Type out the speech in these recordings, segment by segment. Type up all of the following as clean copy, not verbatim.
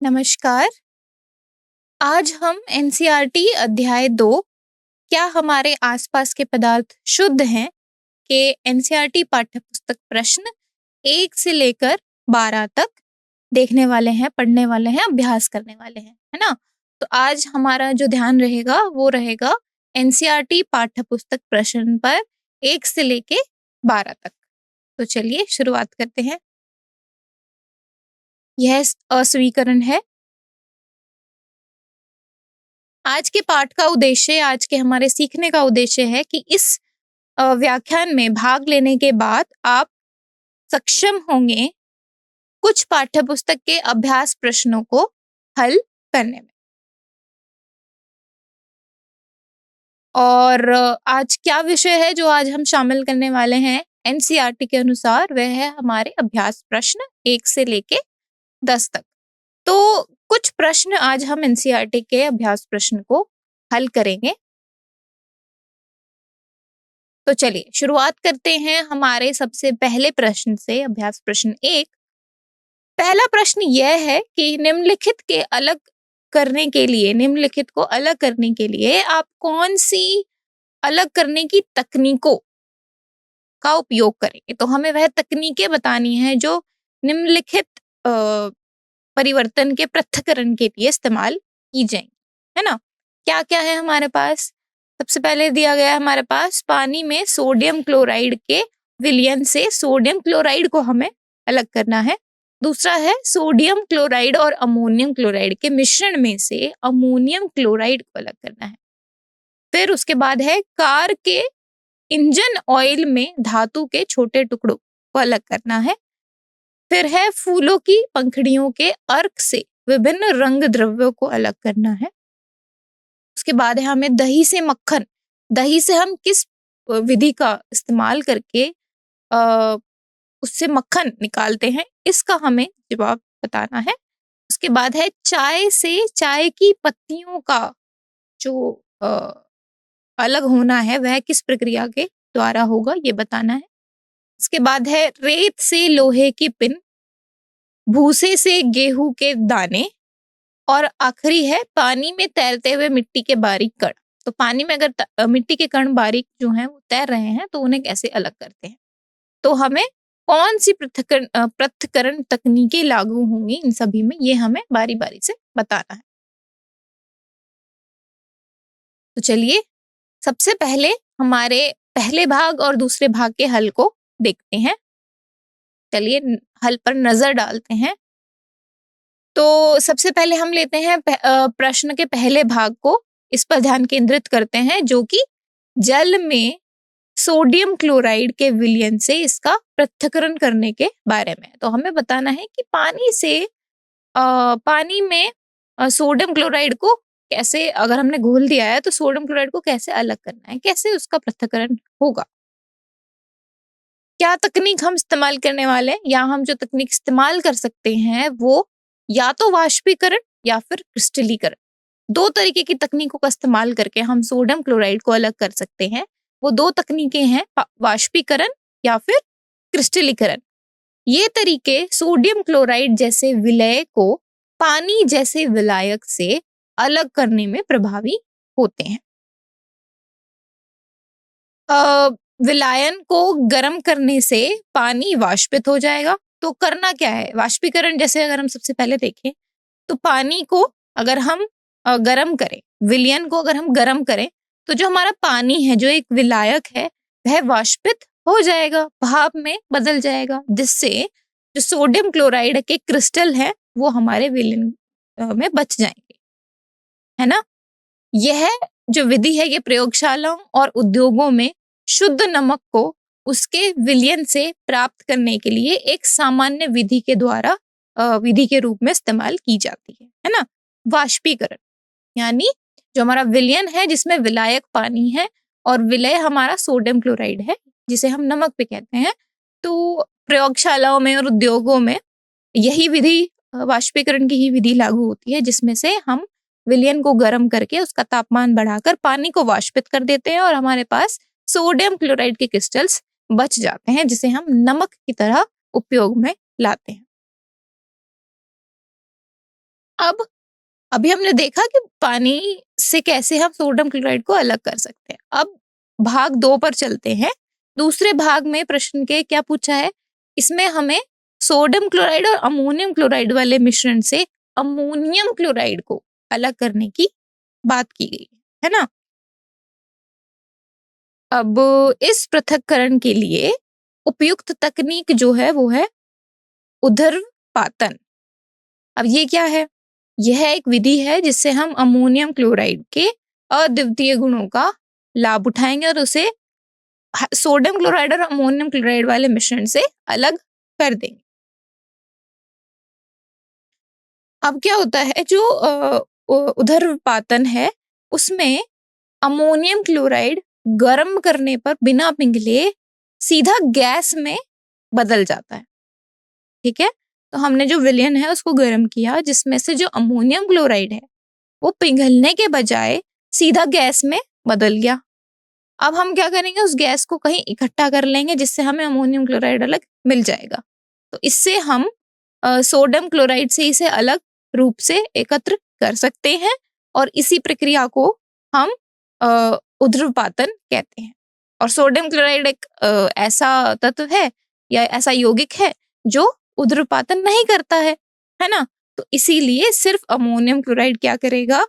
नमस्कार। आज हम एनसीईआरटी अध्याय 2 क्या हमारे आसपास के पदार्थ शुद्ध हैं के एनसीईआरटी पाठ्यपुस्तक प्रश्न 1 से लेकर 12 तक देखने वाले हैं, पढ़ने वाले हैं, अभ्यास करने वाले हैं, है ना? तो आज हमारा जो ध्यान रहेगा वो रहेगा एनसीईआरटी पाठ्यपुस्तक प्रश्न पर 1 से लेके 12 तक। तो चलिए शुरुआत करते हैं। यह अस्वीकरण है। आज के पाठ का उद्देश्य, आज के हमारे सीखने का उद्देश्य है कि इस व्याख्यान में भाग लेने के बाद आप सक्षम होंगे कुछ पाठ्यपुस्तक के अभ्यास प्रश्नों को हल करने में। और आज क्या विषय है जो आज हम शामिल करने वाले हैं एनसीईआरटी के अनुसार, वह है हमारे अभ्यास प्रश्न 1 से लेके 10 तक। तो कुछ प्रश्न आज हम एनसीईआरटी के अभ्यास प्रश्न को हल करेंगे। तो चलिए शुरुआत करते हैं हमारे सबसे पहले प्रश्न से, अभ्यास प्रश्न 1। पहला प्रश्न यह है कि निम्नलिखित को अलग करने के लिए आप कौन सी अलग करने की तकनीकों का उपयोग करेंगे। तो हमें वह तकनीकें बतानी है जो निम्नलिखित परिवर्तन के पृथक्करण के लिए इस्तेमाल की जाएंगी, है ना? क्या क्या है हमारे पास? सबसे पहले दिया गया है हमारे पास पानी में सोडियम क्लोराइड के विलयन से सोडियम क्लोराइड को हमें अलग करना है। दूसरा है सोडियम क्लोराइड और अमोनियम क्लोराइड के मिश्रण में से अमोनियम क्लोराइड को अलग करना है। फिर उसके बाद है कार के इंजन ऑयल में धातु के छोटे टुकड़ों को अलग करना है। फिर है फूलों की पंखुड़ियों के अर्क से विभिन्न रंग द्रव्यों को अलग करना है। उसके बाद है हमें दही से मक्खन, दही से हम किस विधि का इस्तेमाल करके उससे मक्खन निकालते हैं, इसका हमें जवाब बताना है। उसके बाद है चाय से चाय की पत्तियों का जो अलग होना है वह किस प्रक्रिया के द्वारा होगा, ये बताना है। उसके बाद है रेत से लोहे की पिन, भूसे से गेहूं के दाने, और आखिरी है पानी में तैरते हुए मिट्टी के बारीक कण। तो पानी में अगर मिट्टी के कण बारीक जो हैं वो तैर रहे हैं तो उन्हें कैसे अलग करते हैं। तो हमें कौन सी पृथक्करण तकनीकें लागू होंगी इन सभी में, ये हमें बारी बारी से बताना है। तो चलिए सबसे पहले हमारे पहले भाग और दूसरे भाग के हल को देखते हैं। चलिए हल पर नजर डालते हैं। तो सबसे पहले हम लेते हैं प्रश्न के पहले भाग को, इस पर ध्यान केंद्रित करते हैं, जो कि जल में सोडियम क्लोराइड के विलयन से इसका पृथक्करण करने के बारे में। तो हमें बताना है कि पानी में सोडियम क्लोराइड को कैसे, अगर हमने घोल दिया है तो सोडियम क्लोराइड को कैसे अलग करना है, कैसे उसका पृथक्करण होगा। क्या तकनीक हम इस्तेमाल करने वाले हैं, या हम जो तकनीक इस्तेमाल कर सकते हैं वो या तो वाष्पीकरण या फिर क्रिस्टलीकरण। 2 तरीके की तकनीकों का इस्तेमाल करके हम सोडियम क्लोराइड को अलग कर सकते हैं। वो 2 तकनीकें हैं वाष्पीकरण या फिर क्रिस्टलीकरण। ये तरीके सोडियम क्लोराइड जैसे विलय को पानी जैसे विलायक से अलग करने में प्रभावी होते हैं। विलायन को गर्म करने से पानी वाष्पित हो जाएगा। तो करना क्या है, वाष्पीकरण जैसे अगर हम सबसे पहले देखें तो पानी को अगर हम गर्म करें, विलयन को अगर हम गर्म करें तो जो हमारा पानी है, जो एक विलायक है, वह वाष्पित हो जाएगा, भाप में बदल जाएगा, जिससे जो सोडियम क्लोराइड के क्रिस्टल है वो हमारे विलयन में बच जाएंगे, है ना? यह जो विधि है ये प्रयोगशालाओं और उद्योगों में शुद्ध नमक को उसके विलयन से प्राप्त करने के लिए एक सामान्य विधि के रूप में इस्तेमाल की जाती है ना? वाष्पीकरण यानी जो हमारा विलयन है जिसमें विलायक पानी है और विलय हमारा सोडियम क्लोराइड है जिसे हम नमक भी कहते हैं। तो प्रयोगशालाओं में और उद्योगों में यही विधि, वाष्पीकरण की ही विधि लागू होती है, जिसमें से हम विलयन को गर्म करके उसका तापमान बढ़ाकर पानी को वाष्पित कर देते हैं और हमारे पास सोडियम क्लोराइड के क्रिस्टल्स बच जाते हैं, जिसे हम नमक की तरह उपयोग में लाते हैं। अब अभी हमने देखा कि पानी से कैसे हम सोडियम क्लोराइड को अलग कर सकते हैं। अब भाग 2 पर चलते हैं। दूसरे भाग में प्रश्न के क्या पूछा है? इसमें हमें सोडियम क्लोराइड और अमोनियम क्लोराइड वाले मिश्रण से अमोनियम क्लोराइड को अलग करने की बात की गई है ना? अब इस पृथक्करण के लिए उपयुक्त तकनीक जो है वो है ऊर्ध्वपातन। अब ये क्या है? यह एक विधि है जिससे हम अमोनियम क्लोराइड के अद्वितीय गुणों का लाभ उठाएंगे और उसे सोडियम क्लोराइड और अमोनियम क्लोराइड वाले मिश्रण से अलग कर देंगे। अब क्या होता है, जो ऊर्ध्वपातन है उसमें अमोनियम क्लोराइड गर्म करने पर बिना पिघले सीधा गैस में बदल जाता है। ठीक है, तो हमने जो विलयन है उसको गर्म किया, जिसमें से जो अमोनियम क्लोराइड है वो पिघलने के बजाय सीधा गैस में बदल गया। अब हम क्या करेंगे, उस गैस को कहीं इकट्ठा कर लेंगे जिससे हमें अमोनियम क्लोराइड अलग मिल जाएगा। तो इससे हम सोडियम क्लोराइड से इसे अलग रूप से एकत्र कर सकते हैं और इसी प्रक्रिया को हम ऊर्ध्वपातन कहते हैं। और सोडियम क्लोराइड एक ऐसा तत्व है या ऐसा यौगिक है जो ऊर्ध्वपातन नहीं करता है ना? तो इसीलिए सिर्फ अमोनियम क्लोराइड क्या करेगा,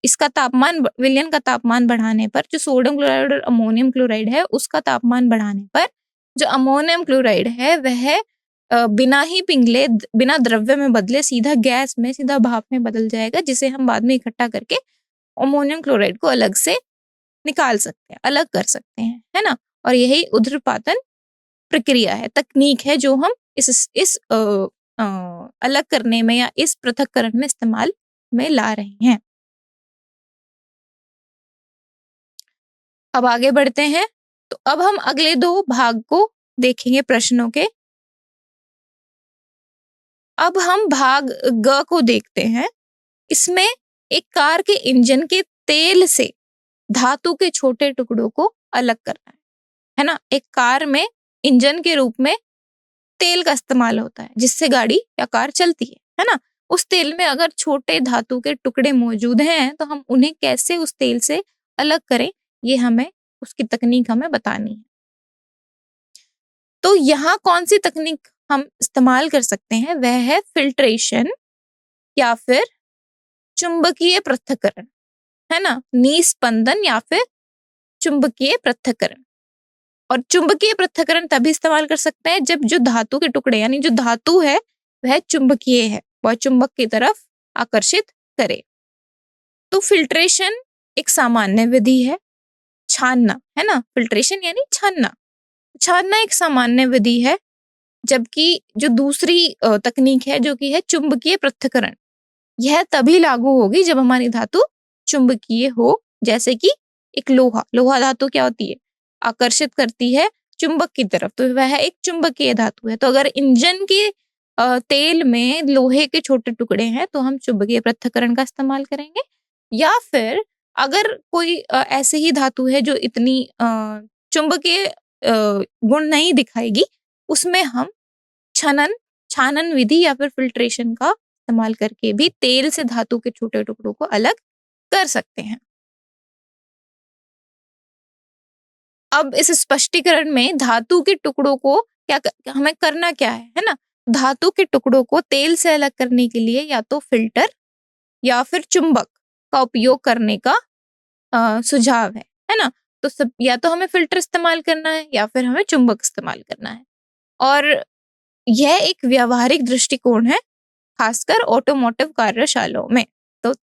इसका तापमान, विलयन का तापमान बढ़ाने पर जो सोडियम क्लोराइड और अमोनियम क्लोराइड है उसका तापमान बढ़ाने पर जो अमोनियम क्लोराइड है वह बिना ही पिघले, बिना द्रव्य में बदले सीधा गैस में, सीधा भाप में बदल जाएगा, जिसे हम बाद में इकट्ठा करके अमोनियम क्लोराइड को अलग से निकाल सकते हैं, अलग कर सकते हैं, है ना? और यही ऊर्ध्वपातन प्रक्रिया है, तकनीक है जो हम इस अलग करने में या इस पृथक्करण में इस्तेमाल में ला रहे हैं। अब आगे बढ़ते हैं। तो अब हम अगले 2 भाग को देखेंगे प्रश्नों के। अब हम भाग ग को देखते हैं। इसमें एक कार के इंजन के तेल से धातु के छोटे टुकड़ों को अलग करना है ना? एक कार में इंजन के रूप में तेल का इस्तेमाल होता है जिससे गाड़ी या कार चलती है ना? उस तेल में अगर छोटे धातु के टुकड़े मौजूद हैं तो हम उन्हें कैसे उस तेल से अलग करें, ये हमें उसकी तकनीक हमें बतानी है। तो यहाँ कौन सी तकनीक हम इस्तेमाल कर सकते हैं, वह है फिल्ट्रेशन या फिर चुंबकीय पृथक्करण, है ना? निस्पंदन या फिर चुंबकीय पृथक्करण। और चुंबकीय पृथक्करण तभी इस्तेमाल कर सकते हैं जब जो धातु के टुकड़े, यानी जो धातु है वह चुंबकीय है, वह चुंबक की तरफ आकर्षित करे। तो फिल्ट्रेशन एक सामान्य विधि है, छानना, है ना? फिल्ट्रेशन यानी छानना। छानना एक सामान्य विधि है, जबकि जो दूसरी तकनीक है जो कि है चुंबकीय पृथक्करण, यह तभी लागू होगी जब हमारी धातु चुंबकीय हो। जैसे कि एक लोहा धातु क्या होती है, आकर्षित करती है चुंबक की तरफ, तो वह एक चुंबकीय धातु है। तो अगर इंजन के तेल में लोहे के छोटे टुकड़े हैं तो हम चुंबकीय पृथक्करण का इस्तेमाल करेंगे। या फिर अगर कोई ऐसे ही धातु है जो इतनी चुंबकीय गुण नहीं दिखाएगी, उसमें हम छानन विधि या फिर फिल्ट्रेशन का इस्तेमाल करके भी तेल से धातु के छोटे टुकड़ों को अलग कर सकते हैं। अब इस स्पष्टीकरण में धातु के टुकड़ों को हमें करना क्या है ना? धातु के टुकड़ों को तेल से अलग करने के लिए या तो फिल्टर या फिर चुंबक का उपयोग करने का सुझाव है ना? तो सब, या तो हमें फिल्टर इस्तेमाल करना है या फिर हमें चुंबक इस्तेमाल करना है। और यह एक व्यावहारिक दृष्टिकोण है, खासकर ऑटोमोटिव कार्यशालाओं में। तो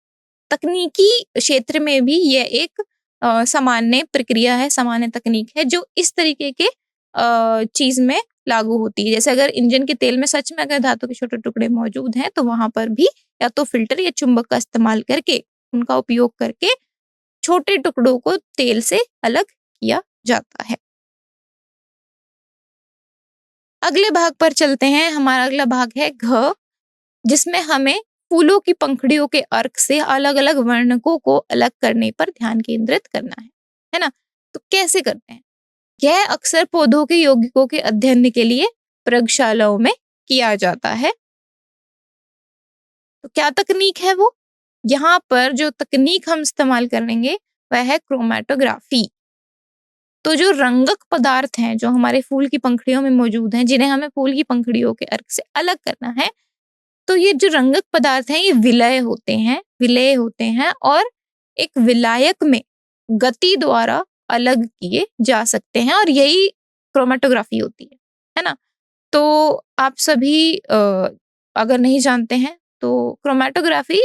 तकनीकी क्षेत्र में भी यह एक सामान्य प्रक्रिया है, सामान्य तकनीक है जो इस तरीके के चीज में लागू होती है। जैसे अगर इंजन के तेल में सच में अगर धातु के छोटे टुकड़े मौजूद हैं तो वहां पर भी या तो फिल्टर या चुंबक का इस्तेमाल करके, उनका उपयोग करके छोटे टुकड़ों को तेल से अलग किया जाता है। अगले भाग पर चलते हैं। हमारा अगला भाग है घ, जिसमें हमें फूलों की पंखुड़ियों के अर्क से अलग अलग वर्णकों को अलग करने पर ध्यान केंद्रित करना है ना? तो कैसे करते हैं? यह अक्सर पौधों के यौगिकों के अध्ययन के लिए प्रयोगशालाओं में किया जाता है। तो क्या तकनीक है वो? यहाँ पर जो तकनीक हम इस्तेमाल करेंगे वह है क्रोमैटोग्राफी। तो जो रंगक पदार्थ हैं, जो हमारे फूल की पंखुड़ियों में मौजूद हैं, जिन्हें हमें फूल की पंखुड़ियों के अर्क से अलग करना है, तो ये जो रंगक पदार्थ हैं, ये विलेय होते हैं और एक विलायक में गति द्वारा अलग किए जा सकते हैं और यही क्रोमैटोग्राफी होती है ना? तो आप सभी अगर नहीं जानते हैं, तो क्रोमैटोग्राफी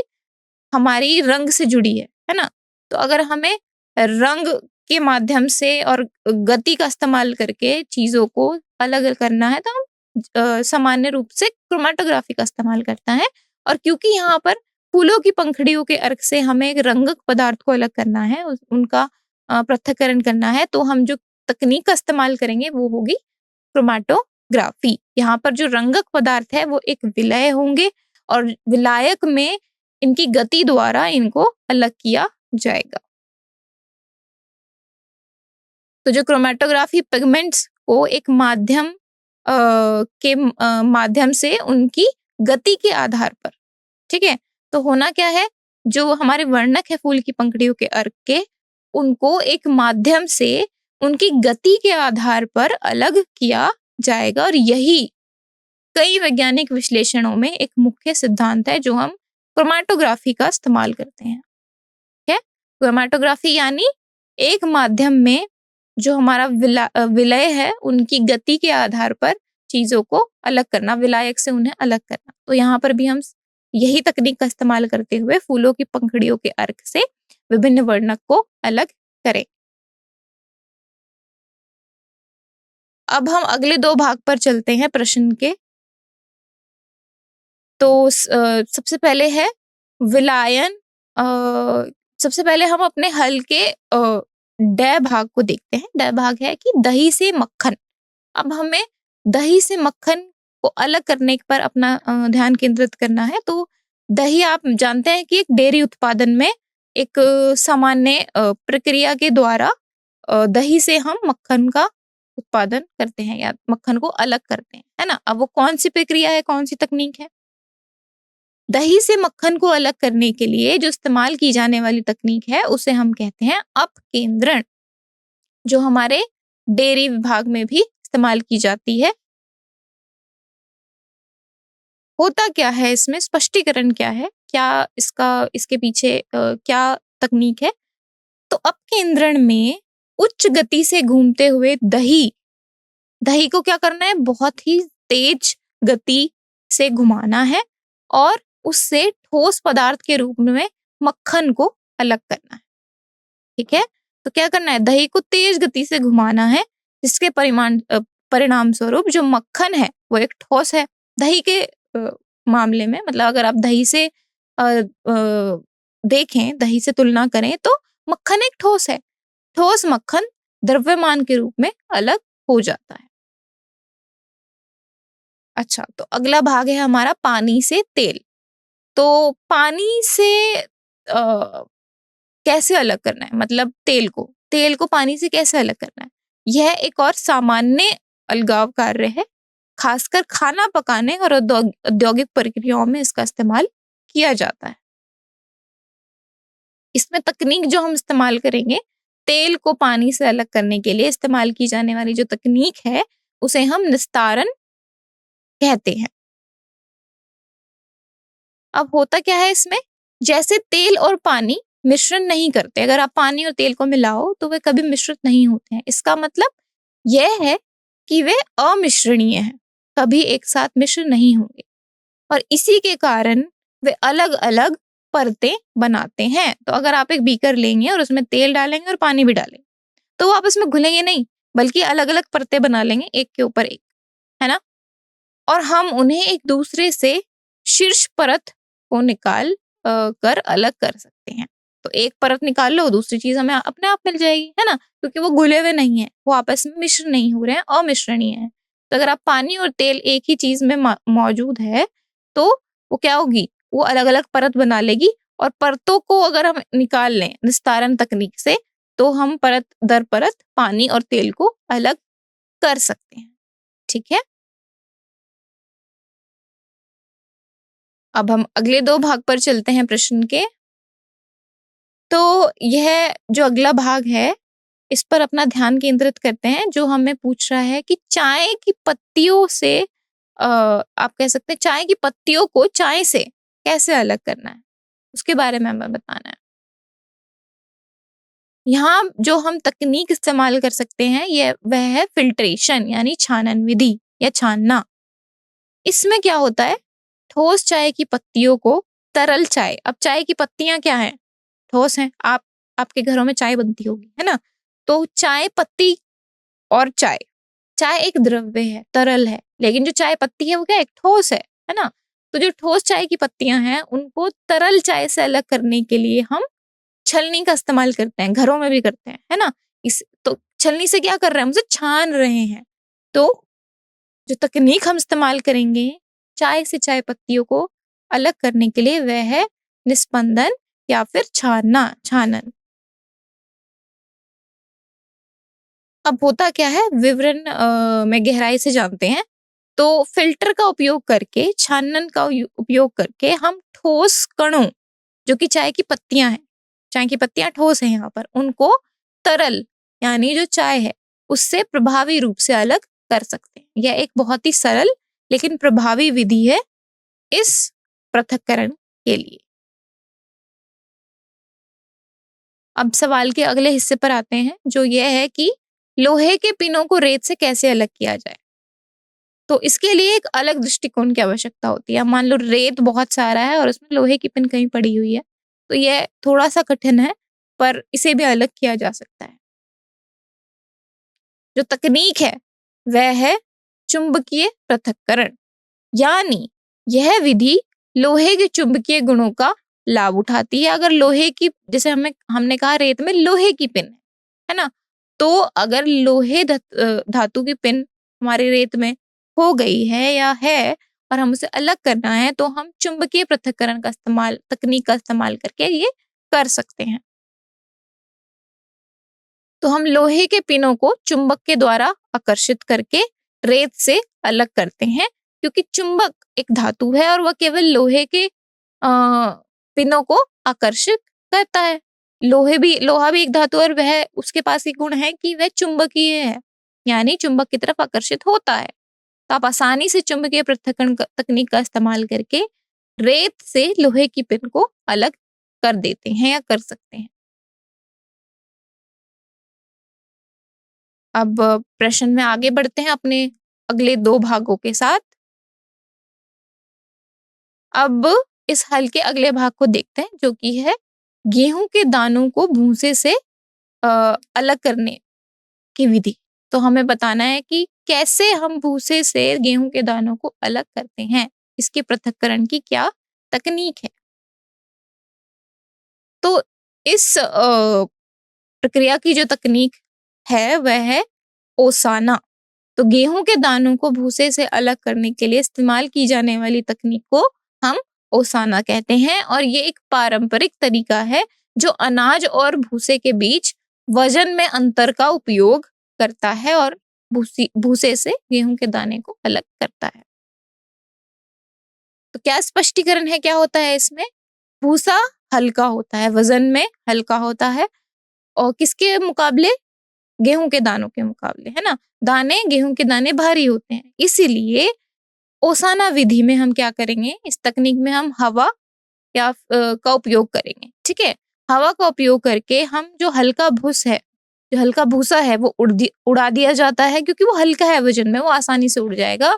हमारी रंग से जुड़ी है ना? तो अगर हमें रंग के माध्यम से और गति का इस्तेमाल करके चीज़ों को अलग करना है, तो हम सामान्य रूप से क्रोमैटोग्राफी का इस्तेमाल करता है। और क्योंकि यहाँ पर फूलों की पंखुड़ियों के अर्क से हमें एक रंगक पदार्थ को अलग करना है, उनका पृथक्करण करना है, तो हम जो तकनीक का इस्तेमाल करेंगे वो होगी क्रोमैटोग्राफी। यहाँ पर जो रंगक पदार्थ है वो एक विलय होंगे और विलायक में इनकी गति द्वारा इनको अलग किया जाएगा। तो जो क्रोमैटोग्राफी पिगमेंट्स को एक माध्यम के माध्यम से उनकी गति के आधार पर, ठीक है? तो होना क्या है, जो हमारे वर्णक है फूल की पंखुड़ियों के अर्क के, उनको एक माध्यम से उनकी गति के आधार पर अलग किया जाएगा और यही कई वैज्ञानिक विश्लेषणों में एक मुख्य सिद्धांत है जो हम क्रोमैटोग्राफी का इस्तेमाल करते हैं। ठीक है? क्रोमैटोग्राफी यानी एक माध्यम में जो हमारा विलय है, उनकी गति के आधार पर चीजों को अलग करना, विलायक से उन्हें अलग करना। तो यहाँ पर भी हम यही तकनीक का इस्तेमाल करते हुए फूलों की पंखुड़ियों के अर्क से विभिन्न वर्णक को अलग करें। अब हम अगले 2 भाग पर चलते हैं प्रश्न के। तो सबसे पहले है विलायन। सबसे पहले हम अपने हल के ड भाग को देखते हैं। ड भाग है कि दही से मक्खन। अब हमें दही से मक्खन को अलग करने पर अपना ध्यान केंद्रित करना है। तो दही आप जानते हैं कि एक डेयरी उत्पादन में एक सामान्य प्रक्रिया के द्वारा दही से हम मक्खन का उत्पादन करते हैं या मक्खन को अलग करते हैं, है ना? अब वो कौन सी प्रक्रिया है, कौन सी तकनीक है? दही से मक्खन को अलग करने के लिए जो इस्तेमाल की जाने वाली तकनीक है उसे हम कहते हैं अपकेंद्रण, जो हमारे डेयरी विभाग में भी इस्तेमाल की जाती है। होता क्या है इसमें, स्पष्टीकरण क्या है, क्या इसके पीछे क्या तकनीक है? तो अपकेंद्रण में उच्च गति से घूमते हुए दही को क्या करना है, बहुत ही तेज गति से घुमाना है और उससे ठोस पदार्थ के रूप में मक्खन को अलग करना है। ठीक है? तो क्या करना है, दही को तेज गति से घुमाना है, जिसके परिणाम स्वरूप जो मक्खन है वो एक ठोस है। दही के मामले में, मतलब अगर आप दही से देखें, दही से तुलना करें, तो मक्खन एक ठोस है। ठोस मक्खन द्रव्यमान के रूप में अलग हो जाता है। अच्छा, तो अगला भाग है हमारा पानी से तेल। तो पानी से कैसे अलग करना है, मतलब तेल को पानी से कैसे अलग करना है? यह एक और सामान्य अलगाव कार्य है। खासकर खाना पकाने और औद्योगिक प्रक्रियाओं में इसका इस्तेमाल किया जाता है। इसमें तकनीक जो हम इस्तेमाल करेंगे, तेल को पानी से अलग करने के लिए इस्तेमाल की जाने वाली जो तकनीक है, उसे हम निस्तारण कहते हैं। अब होता क्या है इसमें, जैसे तेल और पानी मिश्रण नहीं करते, अगर आप पानी और तेल को मिलाओ तो वे कभी मिश्रित नहीं होते हैं। इसका मतलब यह है कि वे अमिश्रणीय हैं, कभी एक साथ मिश्र नहीं होंगे और इसी के कारण वे अलग अलग परतें बनाते हैं। तो अगर आप एक बीकर लेंगे और उसमें तेल डालेंगे और पानी भी डालेंगे, तो वो आपस में घुलेंगे नहीं, बल्कि अलग अलग परतें बना लेंगे, एक के ऊपर एक, है ना? और हम उन्हें एक दूसरे से शीर्ष परत को निकाल कर अलग कर सकते हैं। तो एक परत निकाल लो, दूसरी चीज हमें अपने आप मिल जाएगी, है ना? क्योंकि वो घुले हुए नहीं है, वो आपस में मिश्र नहीं हो रहे हैं, अमिश्रणीय है। तो अगर आप पानी और तेल एक ही चीज में मौजूद है, तो वो क्या होगी, वो अलग अलग परत बना लेगी और परतों को अगर हम निकाल लें निस्तारण तकनीक से, तो हम परत दर परत पानी और तेल को अलग कर सकते हैं। ठीक है? अब हम अगले 2 भाग पर चलते हैं प्रश्न के। तो यह जो अगला भाग है, इस पर अपना ध्यान केंद्रित करते हैं, जो हमें पूछ रहा है कि चाय की पत्तियों से आप कह सकते हैं चाय की पत्तियों को चाय से कैसे अलग करना है, उसके बारे में हमें बताना है। यहाँ जो हम तकनीक इस्तेमाल कर सकते हैं वह है फिल्ट्रेशन यानी छानन विधि या छानना। इसमें क्या होता है, ठोस चाय की पत्तियों को तरल चाय, अब चाय की पत्तियां क्या हैं, ठोस हैं। आपके घरों में चाय बनती होगी, है ना? तो चाय पत्ती और चाय, चाय एक द्रव्य है, तरल है, लेकिन जो चाय पत्ती है वो क्या, एक ठोस है ना? तो जो ठोस चाय की पत्तियां हैं उनको तरल चाय से अलग करने के लिए हम छलनी का इस्तेमाल करते हैं, घरों में भी करते हैं, है ना? इस तो छलनी से क्या कर रहे हैं, हम उसे छान रहे हैं। तो जो तकनीक हम इस्तेमाल करेंगे चाय से चाय पत्तियों को अलग करने के लिए वह है निस्पंदन या फिर छानन। अब होता क्या है, विवरण में गहराई से जानते हैं। तो फिल्टर का उपयोग करके, छानन का उपयोग करके हम ठोस कणों, जो कि चाय की पत्तियां हैं, चाय की पत्तियां ठोस हैं यहाँ पर, उनको तरल यानी जो चाय है उससे प्रभावी रूप से अलग कर सकते हैं। यह एक बहुत ही सरल लेकिन प्रभावी विधि है इस पृथक्करण के लिए। अब सवाल के अगले हिस्से पर आते हैं, जो यह है कि लोहे के पिनों को रेत से कैसे अलग किया जाए। तो इसके लिए एक अलग दृष्टिकोण की आवश्यकता होती है। मान लो रेत बहुत सारा है और उसमें लोहे की पिन कहीं पड़ी हुई है, तो यह थोड़ा सा कठिन है, पर इसे भी अलग किया जा सकता है। जो तकनीक है वह है चुंबकीय पृथक्करण, यानी यह विधि लोहे के चुंबकीय गुणों का लाभ उठाती है। अगर लोहे की, जैसे हमने कहा रेत में लोहे की पिन है ना, तो अगर धातु की पिन हमारी रेत में हो गई है या है और हम उसे अलग करना है, तो हम चुंबकीय पृथक्करण का इस्तेमाल, तकनीक का इस्तेमाल करके ये कर सकते हैं। तो हम लोहे के पिनों को चुंबक के द्वारा आकर्षित करके रेत से अलग करते हैं, क्योंकि चुंबक एक धातु है और वह केवल लोहे के पिनों को आकर्षित करता है। लोहा भी एक धातु है और वह, उसके पास एक गुण है कि वह चुंबकीय है, यानी चुंबक की तरफ आकर्षित होता है। तो आप आसानी से चुंबकीय पृथक्करण तकनीक का इस्तेमाल करके रेत से लोहे की पिन को अलग कर देते हैं या कर सकते हैं। अब प्रश्न में आगे बढ़ते हैं अपने अगले 2 भागों के साथ। अब इस हल के अगले भाग को देखते हैं, जो कि है गेहूं के दानों को भूसे से अलग करने की विधि। तो हमें बताना है कि कैसे हम भूसे से गेहूं के दानों को अलग करते हैं, इसके पृथक्करण की क्या तकनीक है। तो इस प्रक्रिया की जो तकनीक है वह है ओसाना। तो गेहूं के दानों को भूसे से अलग करने के लिए इस्तेमाल की जाने वाली तकनीक को हम ओसाना कहते हैं, और ये एक पारंपरिक तरीका है जो अनाज और भूसे के बीच वजन में अंतर का उपयोग करता है और भूसे से गेहूं के दाने को अलग करता है। तो क्या स्पष्टीकरण है, क्या होता है इसमें? भूसा हल्का होता है, वजन में हल्का होता है, और किसके मुकाबले? गेहूं के दानों के मुकाबले, है ना? गेहूं के दाने भारी होते हैं, इसीलिए ओसाना विधि में हम क्या करेंगे, इस तकनीक में हम हवा का उपयोग करेंगे। ठीक है, हवा का उपयोग करके हम जो हल्का भूसा है वो उड़ा दिया जाता है, क्योंकि वो हल्का है वजन में, वो आसानी से उड़ जाएगा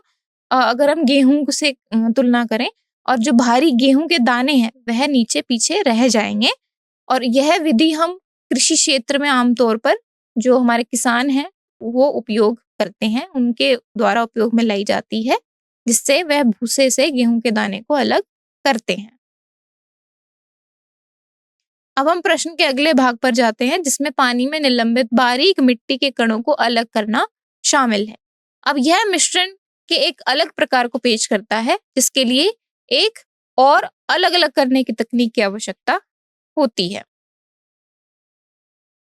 अगर हम गेहूं से तुलना करें। और जो भारी गेहूं के दाने हैं वह नीचे पीछे रह जाएंगे। और यह विधि हम कृषि क्षेत्र में आमतौर पर जो हमारे किसान हैं वो उपयोग करते हैं, उनके द्वारा उपयोग में लाई जाती है, जिससे वह भूसे से गेहूं के दाने को अलग करते हैं। अब हम प्रश्न के अगले भाग पर जाते हैं, जिसमें पानी में निलंबित बारीक मिट्टी के कणों को अलग करना शामिल है। अब यह मिश्रण के एक अलग प्रकार को पेश करता है, जिसके लिए एक और अलग अलग करने की तकनीक की आवश्यकता होती है।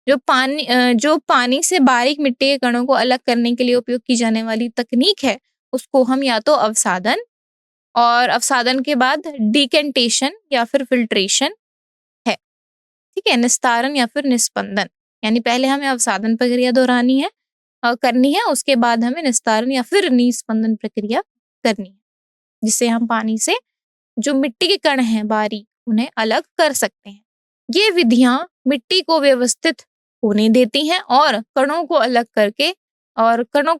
जो पानी से बारीक मिट्टी के कणों को अलग करने के लिए उपयोग की जाने वाली तकनीक है, उसको हम या तो अवसादन और अवसादन के बाद डिकेंटेशन या फिर फिल्ट्रेशन है। ठीक है, निस्तारण या फिर निस्पंदन, यानी पहले हमें अवसादन प्रक्रिया दोहरानी है करनी है, उसके बाद हमें निस्तारण या फिर निस्पंदन प्रक्रिया करनी है, जिससे हम पानी से जो मिट्टी के कण हैं बारीक उन्हें अलग कर सकते हैं। ये विधियां मिट्टी को व्यवस्थित होने देती हैं और कणों को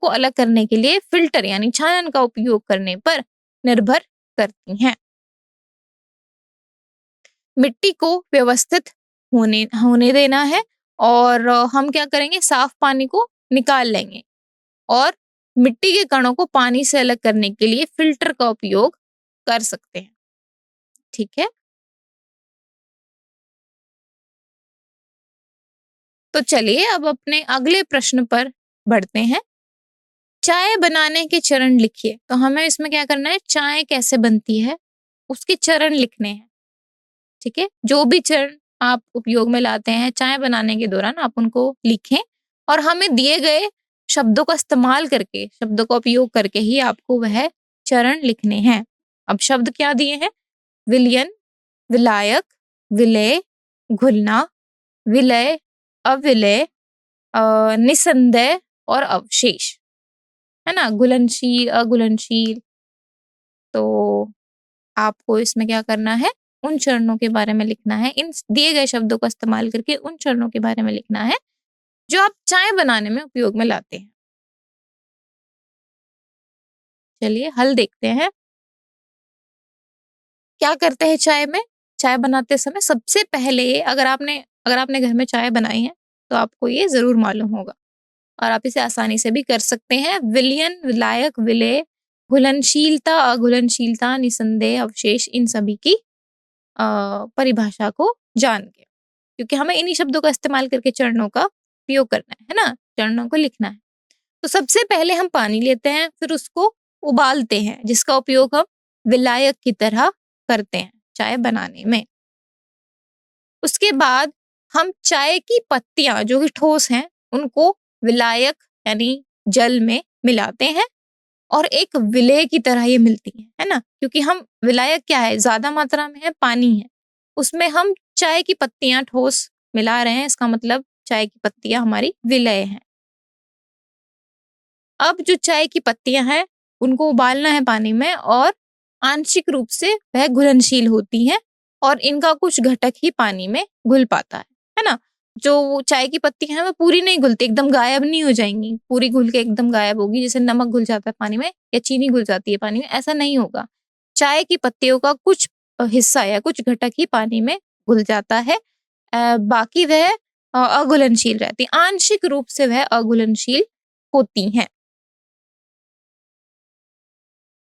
अलग करने के लिए फिल्टर यानी छानन का उपयोग करने पर निर्भर करती हैं। मिट्टी को व्यवस्थित होने देना है और हम क्या करेंगे, साफ पानी को निकाल लेंगे और मिट्टी के कणों को पानी से अलग करने के लिए फिल्टर का उपयोग कर सकते हैं। ठीक है, तो चलिए अब अपने अगले प्रश्न पर बढ़ते हैं। चाय बनाने के चरण लिखिए। तो हमें इसमें क्या करना है, चाय कैसे बनती है उसके चरण लिखने हैं। ठीक है, जो भी चरण आप उपयोग में लाते हैं चाय बनाने के दौरान आप उनको लिखें और हमें दिए गए शब्दों का इस्तेमाल करके, शब्दों का उपयोग करके ही आपको वह चरण लिखने हैं। अब शब्द क्या दिए हैं, विलयन, विलायक, विलय, घुलना, विलय, अविलय, निसंदेह और अवशेष, है ना, घुलनशील, अघुलनशील। तो आपको इसमें क्या करना है, उन चरणों के बारे में लिखना है, इन दिए गए शब्दों का इस्तेमाल करके उन चरणों के बारे में लिखना है जो आप चाय बनाने में उपयोग में लाते हैं। चलिए हल देखते हैं। क्या करते हैं चाय में, चाय बनाते समय सबसे पहले अगर आपने घर में चाय बनाई है तो आपको ये जरूर मालूम होगा और आप इसे आसानी से भी कर सकते हैं। विलयन, विलायक, विलय, घुलनशीलता, अघुलनशीलता, निसंदेह, अवशेष, इन सभी की परिभाषा को जान के, क्योंकि हमें इन्हीं शब्दों का इस्तेमाल करके चरणों का उपयोग करना है ना, चरणों को लिखना है। तो सबसे पहले हम पानी लेते हैं, फिर उसको उबालते हैं, जिसका उपयोग हम विलायक की तरह करते हैं चाय बनाने में। उसके बाद हम चाय की पत्तियां जो कि ठोस हैं उनको विलायक यानी जल में मिलाते हैं और एक विलेय की तरह ये मिलती है ना, क्योंकि हम विलायक क्या है, ज्यादा मात्रा में है, पानी है, उसमें हम चाय की पत्तियां ठोस मिला रहे हैं, इसका मतलब चाय की पत्तियां हमारी विलेय हैं। अब जो चाय की पत्तियां हैं उनको उबालना है पानी में और आंशिक रूप से वह घुलनशील होती हैं और इनका कुछ घटक ही पानी में घुल पाता है ना। जो वो चाय की पत्तियां हैं वो पूरी नहीं घुलती, एकदम गायब नहीं हो जाएंगी, पूरी घुल के एकदम गायब होगी, जैसे नमक घुल जाता है पानी में या चीनी घुल जाती है पानी में, ऐसा नहीं होगा। चाय की पत्तियों का कुछ हिस्सा या कुछ घटक ही पानी में घुल जाता है, बाकी वह अघुलनशील रहती, आंशिक रूप से वह अघुलनशील होती हैं,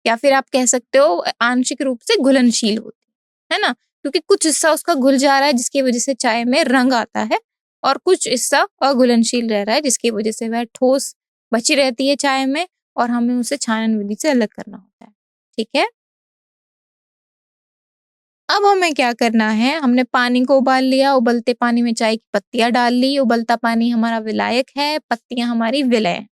या फिर आप कह सकते हो आंशिक रूप से घुलनशील होती है ना, क्योंकि कुछ हिस्सा उसका घुल जा रहा है जिसकी वजह से चाय में रंग आता है और कुछ हिस्सा अघुलनशील रह रहा है जिसकी वजह से वह ठोस बची रहती है चाय में और हमें उसे छानन विधि से अलग करना होता है। ठीक है, अब हमें क्या करना है, हमने पानी को उबाल लिया, उबलते पानी में चाय की पत्तियां डाल ली, उबलता पानी हमारा विलायक है, पत्तियां हमारी विलय।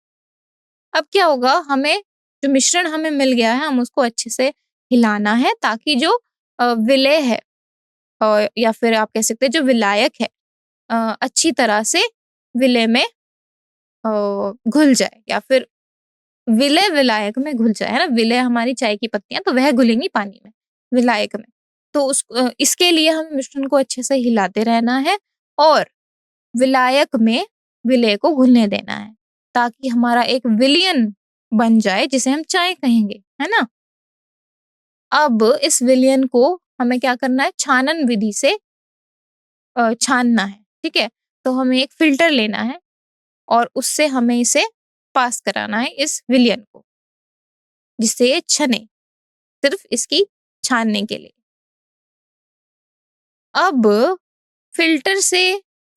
अब क्या होगा, हमें जो मिश्रण हमें मिल गया है हम उसको अच्छे से हिलाना है ताकि जो विलय है या फिर आप कह सकते हैं जो विलायक है अच्छी तरह से विलय में घुल जाए या फिर विलय विलायक में घुल जाए, है ना। विलय हमारी चाय की पत्तियां तो वह घुलेंगी पानी में, विलायक में। तो इसके लिए हमें मिश्रण को अच्छे से हिलाते रहना है और विलायक में विलय को घुलने देना है ताकि हमारा एक विलयन बन जाए जिसे हम चाय कहेंगे, है ना। अब इस विलयन को हमें क्या करना है, छानन विधि से छानना है। ठीक है, तो हमें एक फिल्टर लेना है और उससे हमें इसे पास कराना है इस विलयन को, जिससे ये छने, सिर्फ इसकी छानने के लिए। अब फिल्टर से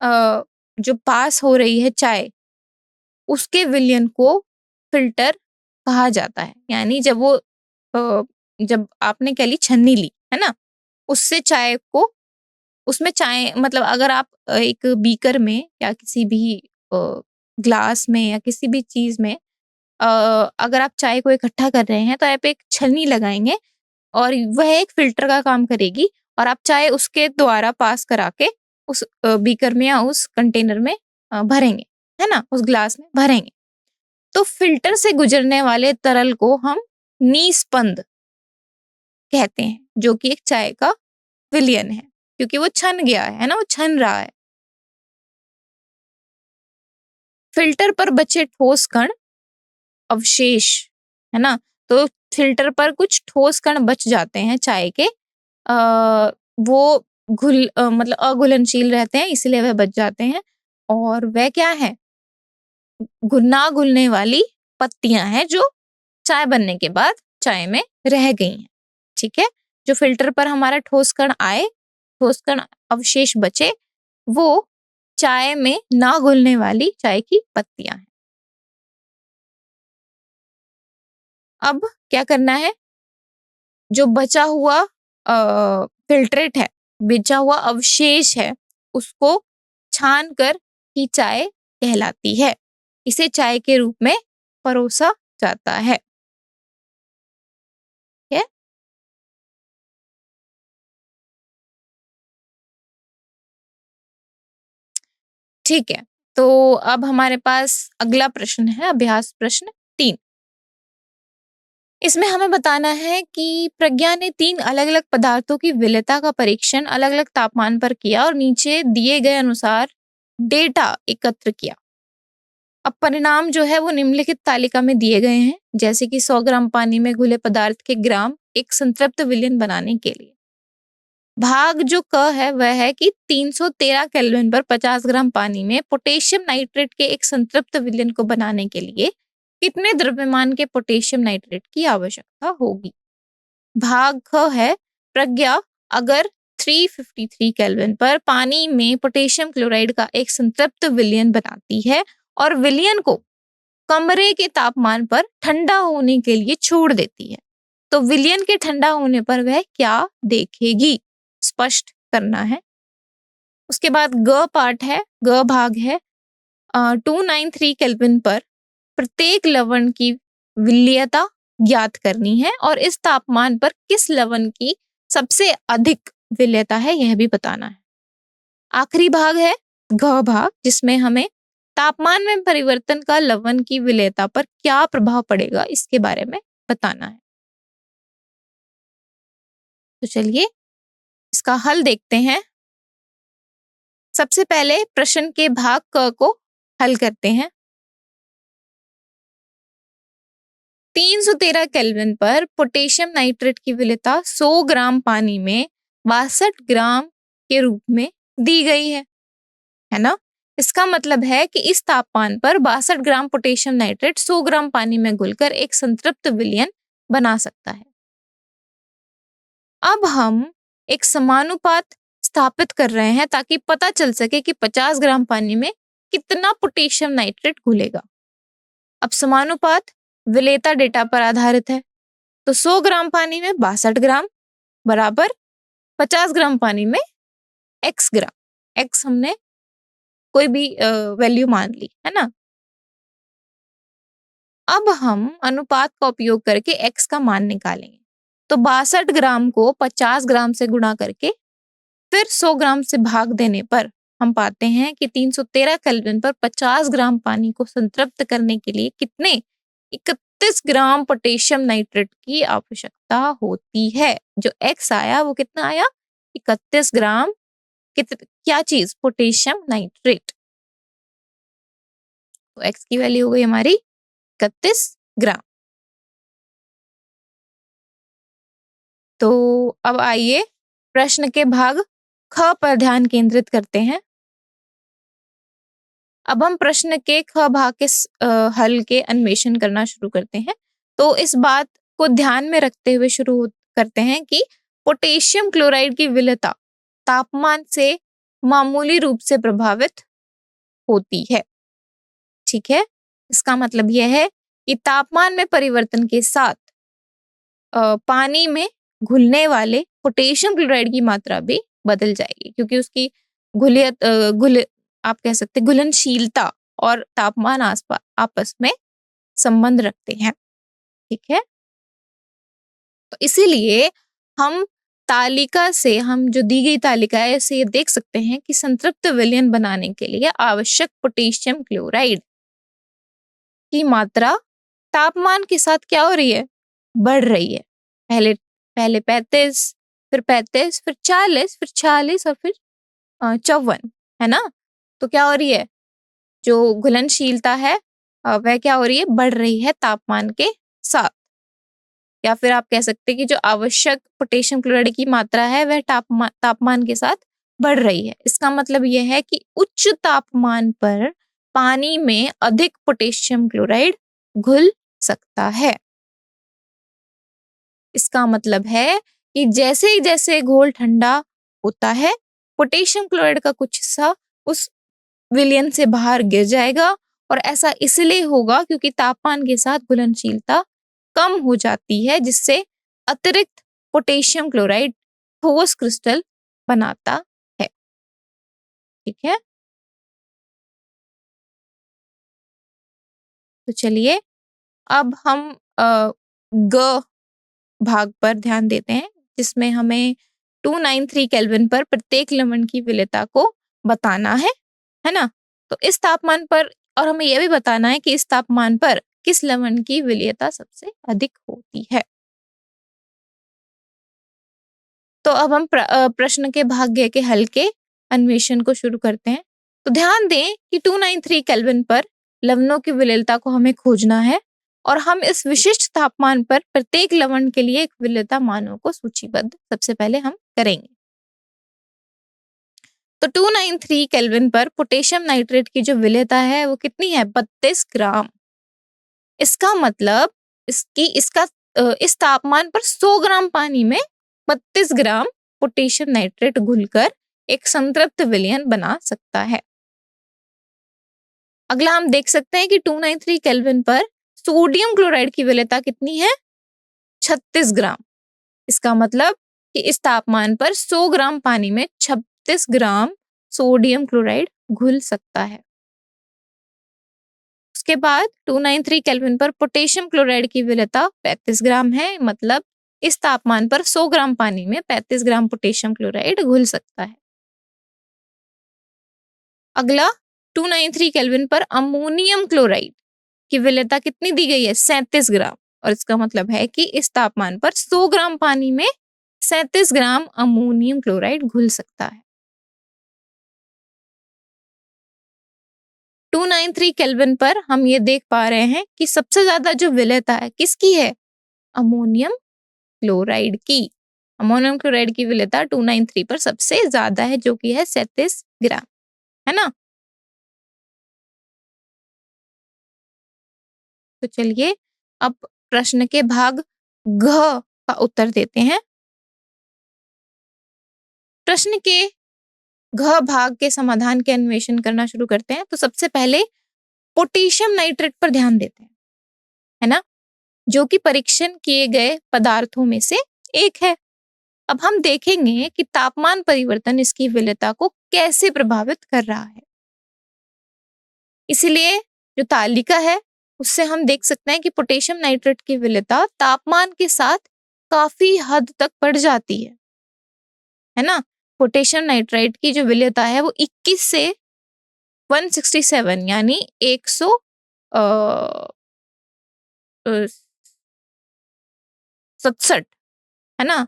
जो पास हो रही है चाय उसके विलयन को फिल्टर कहा जाता है, यानी जब आपने क्या ली, छन्नी ली, है ना, उससे चाय को, उसमें चाय मतलब अगर आप एक बीकर में या किसी भी ग्लास में या किसी भी चीज में अगर आप चाय को इकट्ठा कर रहे हैं तो आप एक छन्नी लगाएंगे और वह एक फिल्टर का काम करेगी और आप चाहे उसके द्वारा पास करा के उस बीकर में या उस कंटेनर में भरेंगे, है ना, उस ग्लास में भरेंगे। तो फिल्टर से गुजरने वाले तरल को हम नीस्पंद कहते हैं, जो कि एक चाय का विलयन है, क्योंकि वो छन गया है ना, वो छन रहा है। फिल्टर पर बचे ठोस कण अवशेष, है ना, तो फिल्टर पर कुछ ठोस कण बच जाते हैं चाय के, वो मतलब अघुलनशील रहते हैं, इसलिए वह बच जाते हैं। और वह क्या है, ना घुलने वाली पत्तियां हैं जो चाय बनने के बाद चाय में रह गई हैं। ठीक है, जो फिल्टर पर हमारा ठोस कण आए, ठोस कण अवशेष बचे, वो चाय में ना घुलने वाली चाय की पत्तियां हैं। अब क्या करना है, जो बचा हुआ फिल्ट्रेट है, बचा हुआ अवशेष है, उसको छान कर ही चाय कहलाती है। इसे चाय के रूप में परोसा जाता है। ठीक है, तो अब हमारे पास अगला प्रश्न है, अभ्यास प्रश्न 3। इसमें हमें बताना है कि प्रज्ञा ने 3 अलग-अलग पदार्थों की विलेयता का परीक्षण अलग-अलग तापमान पर किया और नीचे दिए गए अनुसार डेटा एकत्र किया। अब परिणाम जो है वो निम्नलिखित तालिका में दिए गए हैं, जैसे कि 100 ग्राम पानी में घुले पदार्थ के ग्राम एक संतृप्त विलयन बनाने के लिए। भाग जो क है वह है कि 313 केल्विन पर 50 ग्राम पानी में पोटेशियम नाइट्रेट के एक संतृप्त विलयन को बनाने के लिए कितने द्रव्यमान के पोटेशियम नाइट्रेट की आवश्यकता होगी। भाग ख है, प्रज्ञा अगर 353 केल्विन पर पानी में पोटेशियम क्लोराइड का एक संतृप्त विलयन बनाती है और विलयन को कमरे के तापमान पर ठंडा होने के लिए छोड़ देती है, तो विलयन के ठंडा होने पर वह क्या देखेगी, स्पष्ट करना है। उसके बाद ग पार्ट है, ग भाग है, 293 केल्विन पर प्रत्येक लवण की विलयता ज्ञात करनी है और इस तापमान पर किस लवण की सबसे अधिक विलयता है यह भी बताना है। आखिरी भाग है घ भाग, जिसमें हमें तापमान में परिवर्तन का लवण की विलयता पर क्या प्रभाव पड़ेगा इसके बारे में बताना है। तो चलिए इसका हल देखते हैं। सबसे पहले प्रश्न के भाग क को हल करते हैं। 313 केल्विन पर पोटेशियम नाइट्रेट की विलयता 100 ग्राम पानी में 62 ग्राम के रूप में दी गई है ना। इसका मतलब है कि इस तापमान पर 62 ग्राम पोटेशियम नाइट्रेट 100 ग्राम पानी में घुलकर एक संतृप्त विलयन बना सकता है। अब हम एक समानुपात स्थापित कर रहे हैं ताकि पता चल सके कि 50 ग्राम पानी में कितना पोटेशियम नाइट्रेट घुलेगा। अब समानुपात विलेयता डेटा पर आधारित है, तो 100 ग्राम पानी में 62 ग्राम बराबर 50 ग्राम पानी में x ग्राम, x हमने कोई भी वैल्यू मान ली, है ना। अब हम अनुपात का उपयोग करके x का मान निकालेंगे, तो 62 ग्राम को 50 ग्राम से गुणा करके फिर 100 ग्राम से भाग देने पर हम पाते हैं कि 313 केल्विन पर 50 ग्राम पानी को संतृप्त करने के लिए कितने 31 ग्राम पोटेशियम नाइट्रेट की आवश्यकता होती है। जो x आया वो कितना आया, 31 ग्राम क्या चीज, पोटेशियम नाइट्रेट। तो x की वैल्यू हो गई हमारी 31 ग्राम। तो अब आइए प्रश्न के भाग ख पर ध्यान केंद्रित करते हैं। अब हम प्रश्न के ख भाग के हल के अन्वेषण करना शुरू करते हैं। तो इस बात को ध्यान में रखते हुए शुरू करते हैं कि पोटेशियम क्लोराइड की विलयता तापमान से मामूली रूप से प्रभावित होती है। ठीक है, इसका मतलब यह है कि तापमान में परिवर्तन के साथ पानी में घुलने वाले पोटेशियम क्लोराइड की मात्रा भी बदल जाएगी, क्योंकि उसकी आप कह सकते घुलनशीलता और तापमान आपस में संबंध रखते हैं। ठीक है, तो इसीलिए हम तालिका से, हम जो दी गई तालिका है से ये देख सकते हैं कि संतृप्त विलयन बनाने के लिए आवश्यक पोटेशियम क्लोराइड की मात्रा तापमान के साथ क्या हो रही है, बढ़ रही है। पहले पहले 35, फिर 35, फिर 40, फिर 46 और फिर 54, है ना। तो क्या हो रही है, जो घुलनशीलता है वह क्या हो रही है, बढ़ रही है तापमान के साथ। या फिर आप कह सकते हैं कि जो आवश्यक पोटेशियम क्लोराइड की मात्रा है वह तापमान के साथ बढ़ रही है। इसका मतलब यह है कि उच्च तापमान पर पानी में अधिक पोटेशियम क्लोराइड घुल सकता है। इसका मतलब है कि जैसे ही जैसे घोल ठंडा होता है, पोटेशियम क्लोराइड का कुछ हिस्सा उस विलयन से बाहर गिर जाएगा, और ऐसा इसलिए होगा क्योंकि तापमान के साथ घुलनशीलता कम हो जाती है, जिससे अतिरिक्त पोटेशियम क्लोराइड ठोस क्रिस्टल बनाता है। ठीक है, तो चलिए अब हम ग भाग पर ध्यान देते हैं, जिसमें हमें 293 केल्विन पर प्रत्येक लवण की विलेयता को बताना है ना। तो इस तापमान पर, और हमें यह भी बताना है कि इस तापमान पर किस लवण की विलेयता सबसे अधिक होती है। तो अब हम प्रश्न के भाग्य के हल के अन्वेषण को शुरू करते हैं। तो ध्यान दें कि 293 केल्विन पर लवणों की विलेयता को हमें खोजना है, और हम इस विशिष्ट तापमान पर प्रत्येक लवण के लिए एक विलेयता मानों को सूचीबद्ध सबसे पहले हम करेंगे। तो 293 केल्विन पर पोटेशियम नाइट्रेट की जो विलेयता है वो कितनी है, 32 ग्राम। इसका मतलब इस तापमान पर 100 ग्राम पानी में 32 ग्राम पोटेशियम नाइट्रेट घुलकर एक संतृप्त विलयन बना सकता है। अगला हम देख सकते हैं कि 293 केल्विन पर सोडियम क्लोराइड की विलेयता कितनी है, 36 ग्राम। इसका मतलब कि इस तापमान पर 100 ग्राम पानी में 36 ग्राम सोडियम क्लोराइड घुल सकता है। उसके बाद 293 केल्विन पर पोटेशियम क्लोराइड की विलेयता 35 ग्राम है, मतलब इस तापमान पर 100 ग्राम पानी में 35 ग्राम पोटेशियम क्लोराइड घुल सकता है। अगला 293 केल्विन पर अमोनियम क्लोराइड की विलेयता कितनी दी गई है, 37 ग्राम, और इसका मतलब है कि इस तापमान पर 100 ग्राम पानी में 37 ग्राम अमोनियम क्लोराइड घुल सकता है। 293 केल्विन पर हम ये देख पा रहे हैं कि सबसे ज्यादा जो विलेयता है किसकी है, अमोनियम क्लोराइड की। अमोनियम क्लोराइड की विलेयता 293 पर सबसे ज्यादा है, जो कि है 37 ग्राम, है ना। तो चलिए अब प्रश्न के भाग घ का उत्तर देते हैं। प्रश्न के घ भाग के समाधान के अन्वेषण करना शुरू करते हैं। तो सबसे पहले पोटेशियम नाइट्रेट पर ध्यान देते हैं, है ना, जो कि परीक्षण किए गए पदार्थों में से एक है। अब हम देखेंगे कि तापमान परिवर्तन इसकी विलेयता को कैसे प्रभावित कर रहा है। इसलिए जो तालिका है उससे हम देख सकते हैं कि पोटेशियम नाइट्रेट की विलेयता तापमान के साथ काफी हद तक बढ़ जाती है ना। पोटेशियम नाइट्रेट की जो विलेयता है वो 21 से 167 यानी 167, है ना,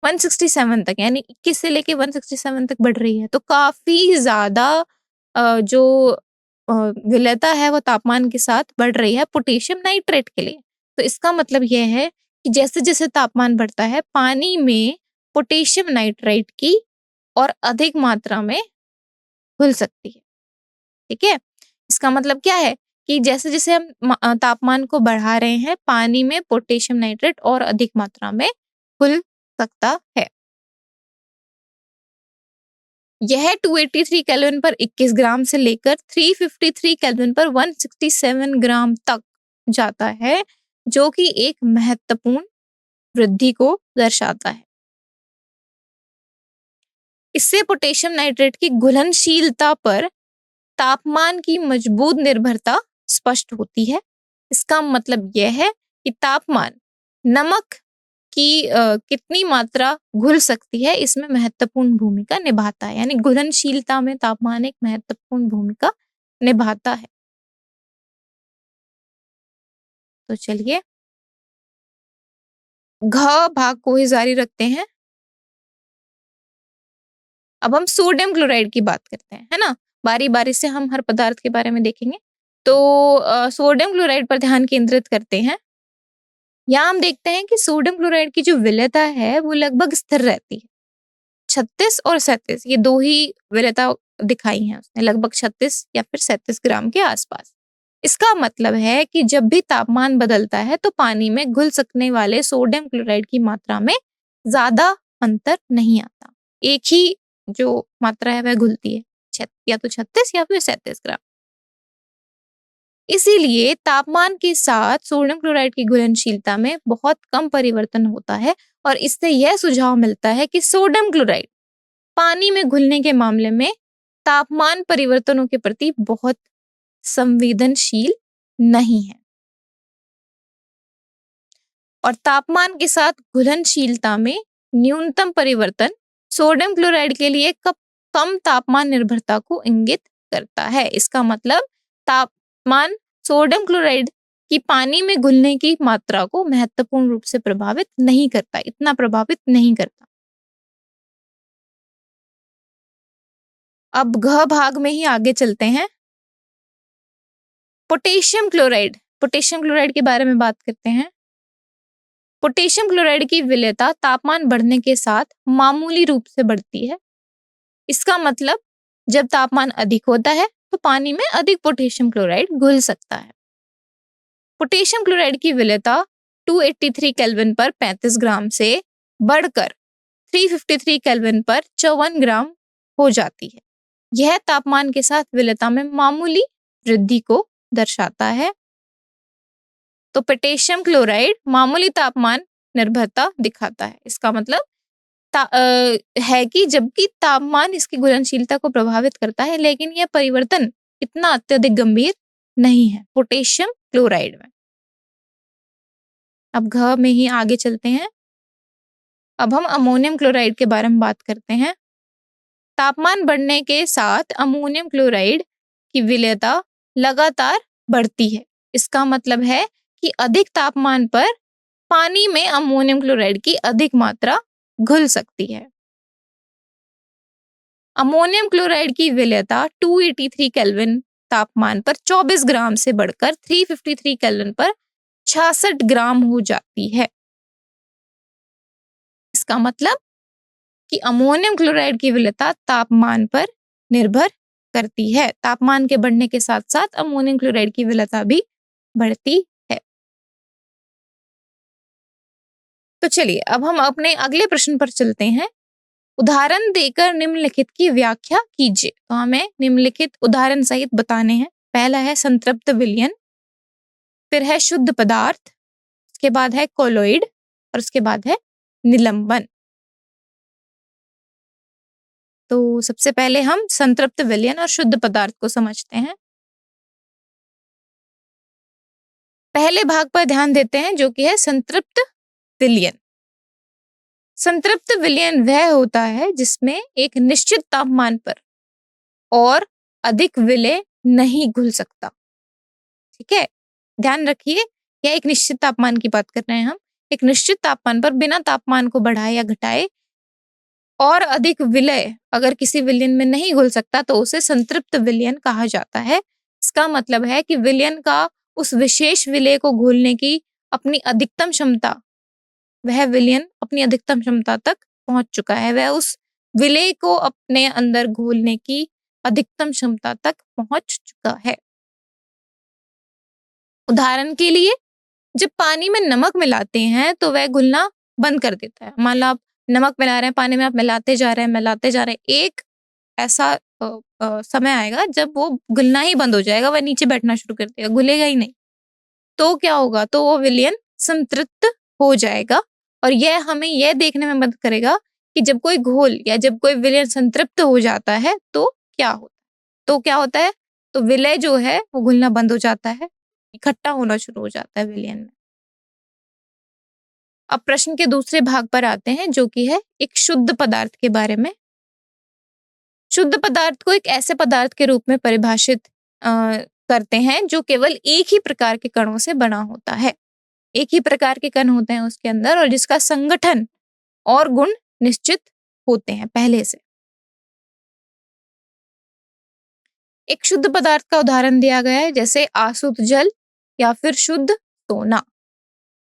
167 तक, यानी 21 से लेके 167 तक बढ़ रही है। तो काफी ज्यादा जो विलेयता है वो तापमान के साथ बढ़ रही है पोटेशियम नाइट्रेट के लिए। तो इसका मतलब यह है कि जैसे जैसे तापमान बढ़ता है पानी में पोटेशियम नाइट्रेट की और अधिक मात्रा में घुल सकती है। ठीक है, इसका मतलब क्या है कि जैसे जैसे हम तापमान को बढ़ा रहे हैं पानी में पोटेशियम नाइट्रेट और अधिक मात्रा में घुल सकता है। यह 283 केल्विन पर 21 ग्राम से लेकर 353 केल्विन पर 167 ग्राम तक जाता है, जो कि एक महत्वपूर्ण वृद्धि को दर्शाता है। इससे पोटेशियम नाइट्रेट की घुलनशीलता पर तापमान की मजबूत निर्भरता स्पष्ट होती है। इसका मतलब यह है कि तापमान नमक की कितनी मात्रा घुल सकती है इसमें महत्वपूर्ण भूमिका निभाता है। यानी घुलनशीलता में तापमान एक महत्वपूर्ण भूमिका निभाता है। तो चलिए घ भाग को ही जारी रखते हैं। अब हम सोडियम क्लोराइड की बात करते हैं, है ना? बारी-बारी से हम हर पदार्थ के बारे में देखेंगे। तो सोडियम क्लोराइड पर ध्यान केंद्रित करते हैं। यहाँ हम देखते हैं कि सोडियम क्लोराइड की जो विलेयता है वो लगभग स्थिर रहती है। 36 और 37 ये 2 ही विलेयता दिखाई हैं उसने, लगभग 36 या फिर 37 ग्राम के आसपास। इसका मतलब है कि जब भी तापमान बदलता है तो पानी में घुल सकने वाले सोडियम क्लोराइड की मात्रा में ज्यादा अंतर नहीं आता। एक ही जो मात्रा है वह घुलती है, या तो 36 या फिर 37 ग्राम। इसीलिए तापमान के साथ सोडियम क्लोराइड की घुलनशीलता में बहुत कम परिवर्तन होता है और इससे यह सुझाव मिलता है कि सोडियम क्लोराइड पानी में घुलने के मामले में तापमान परिवर्तनों के प्रति बहुत संवेदनशील नहीं है। और तापमान के साथ घुलनशीलता में न्यूनतम परिवर्तन सोडियम क्लोराइड के लिए कम तापमान निर्भरता को इंगित करता है। इसका मतलब तापमान सोडियम क्लोराइड की पानी में घुलने की मात्रा को महत्वपूर्ण रूप से प्रभावित नहीं करता, इतना प्रभावित नहीं करता। अब घ भाग में ही आगे चलते हैं। पोटेशियम क्लोराइड के बारे में बात करते हैं। पोटेशियम क्लोराइड की विलेयता तापमान बढ़ने के साथ मामूली रूप से बढ़ती है। इसका मतलब जब तापमान अधिक होता है तो पानी में अधिक पोटेशियम क्लोराइड घुल सकता है। पोटेशियम क्लोराइड की विलेयता 283 केल्विन पर 35 ग्राम से बढ़कर 353 केल्विन पर 54 ग्राम हो जाती है। यह तापमान के साथ विलेयता में मामूली वृद्धि को दर्शाता है। तो पोटेशियम क्लोराइड मामूली तापमान निर्भरता दिखाता है। इसका मतलब है कि जबकि तापमान इसकी घुलनशीलता को प्रभावित करता है, लेकिन यह परिवर्तन इतना अत्यधिक गंभीर नहीं है पोटेशियम क्लोराइड में। अब घ में ही आगे चलते हैं। अब हम अमोनियम क्लोराइड के बारे में बात करते हैं। तापमान बढ़ने के साथ अमोनियम क्लोराइड की विलेयता लगातार बढ़ती है। इसका मतलब है कि अधिक तापमान पर पानी में अमोनियम क्लोराइड की अधिक मात्रा घुल सकती है। अमोनियम क्लोराइड की विलेयता 283 केल्विन तापमान पर 24 ग्राम से बढ़कर 353 केल्विन पर 66 ग्राम हो जाती है। इसका मतलब कि अमोनियम क्लोराइड की विलेयता तापमान पर निर्भर करती है। तापमान के बढ़ने के साथ साथ अमोनियम क्लोराइड की विलेयता भी बढ़ती है। तो चलिए अब हम अपने अगले प्रश्न पर चलते हैं। उदाहरण देकर निम्नलिखित की व्याख्या कीजिए। तो हमें निम्नलिखित उदाहरण सहित बताने हैं। पहला है संतृप्त विलयन, फिर है शुद्ध पदार्थ, उसके बाद है कोलोइड और उसके बाद है निलंबन। तो सबसे पहले हम संतृप्त विलयन और शुद्ध पदार्थ को समझते हैं। पहले भाग पर ध्यान देते हैं जो कि है संतृप्त विलयन। संतृप्त विलयन वह होता है जिसमें एक निश्चित तापमान पर और अधिक विलय नहीं घुल सकता। ठीक है, ध्यान रखिए, यह एक निश्चित तापमान की बात कर रहे हैं हम। एक निश्चित तापमान पर बिना तापमान को बढ़ाए या घटाए और अधिक विलय अगर किसी विलयन में नहीं घुल सकता तो उसे संतृप्त विलयन कहा जाता है। इसका मतलब है कि विलयन का उस विशेष विलय को घोलने की अपनी अधिकतम क्षमता, वह विलयन अपनी अधिकतम क्षमता तक पहुंच चुका है, वह उस विलय को अपने अंदर घोलने की अधिकतम क्षमता तक पहुंच चुका है। उदाहरण के लिए जब पानी में नमक मिलाते हैं तो वह घुलना बंद कर देता है। मान लो आप नमक मिला रहे हैं पानी में, आप मिलाते जा रहे हैं, एक ऐसा समय आएगा जब वो घुलना ही बंद हो जाएगा, वह नीचे बैठना शुरू कर देगा, घुलेगा ही नहीं। तो क्या होगा, तो वो विलयन संतृप्त हो जाएगा। और यह हमें यह देखने में मदद करेगा कि जब कोई घोल या जब कोई विलयन संतृप्त हो जाता है तो क्या होता है, तो विलय जो है वो घुलना बंद हो जाता है, इकट्ठा होना शुरू हो जाता है विलयन में। अब प्रश्न के दूसरे भाग पर आते हैं, जो कि है एक शुद्ध पदार्थ के बारे में। शुद्ध पदार्थ को एक ऐसे पदार्थ के रूप में परिभाषित करते हैं जो केवल एक ही प्रकार के कणों से बना होता है। एक ही प्रकार के कण होते हैं उसके अंदर और जिसका संगठन और गुण निश्चित होते हैं पहले से। एक शुद्ध पदार्थ का उदाहरण दिया गया है, जैसे आसुत जल या फिर शुद्ध सोना।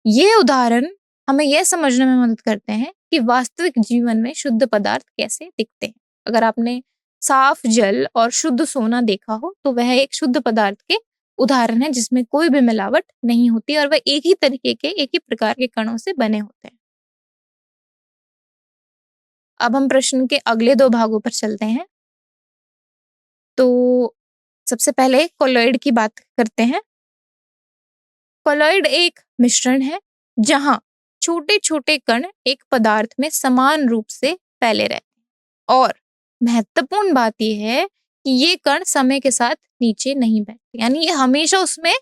ये उदाहरण हमें यह समझने में मदद करते हैं कि वास्तविक जीवन में शुद्ध पदार्थ कैसे दिखते हैं। अगर आपने साफ जल और शुद्ध सोना देखा हो तो वह एक शुद्ध पदार्थ के उदाहरण है जिसमें कोई भी मिलावट नहीं होती और वह एक ही तरीके के, एक ही प्रकार के कणों से बने होते हैं। अब हम प्रश्न के अगले दो भागों पर चलते हैं। तो सबसे पहले कोलॉइड की बात करते हैं। कोलॉइड एक मिश्रण है जहां छोटे छोटे कण एक पदार्थ में समान रूप से फैले रहते हैं और महत्वपूर्ण बात यह है कि ये कण समय के साथ नीचे नहीं बैठते, यानी ये हमेशा उसमें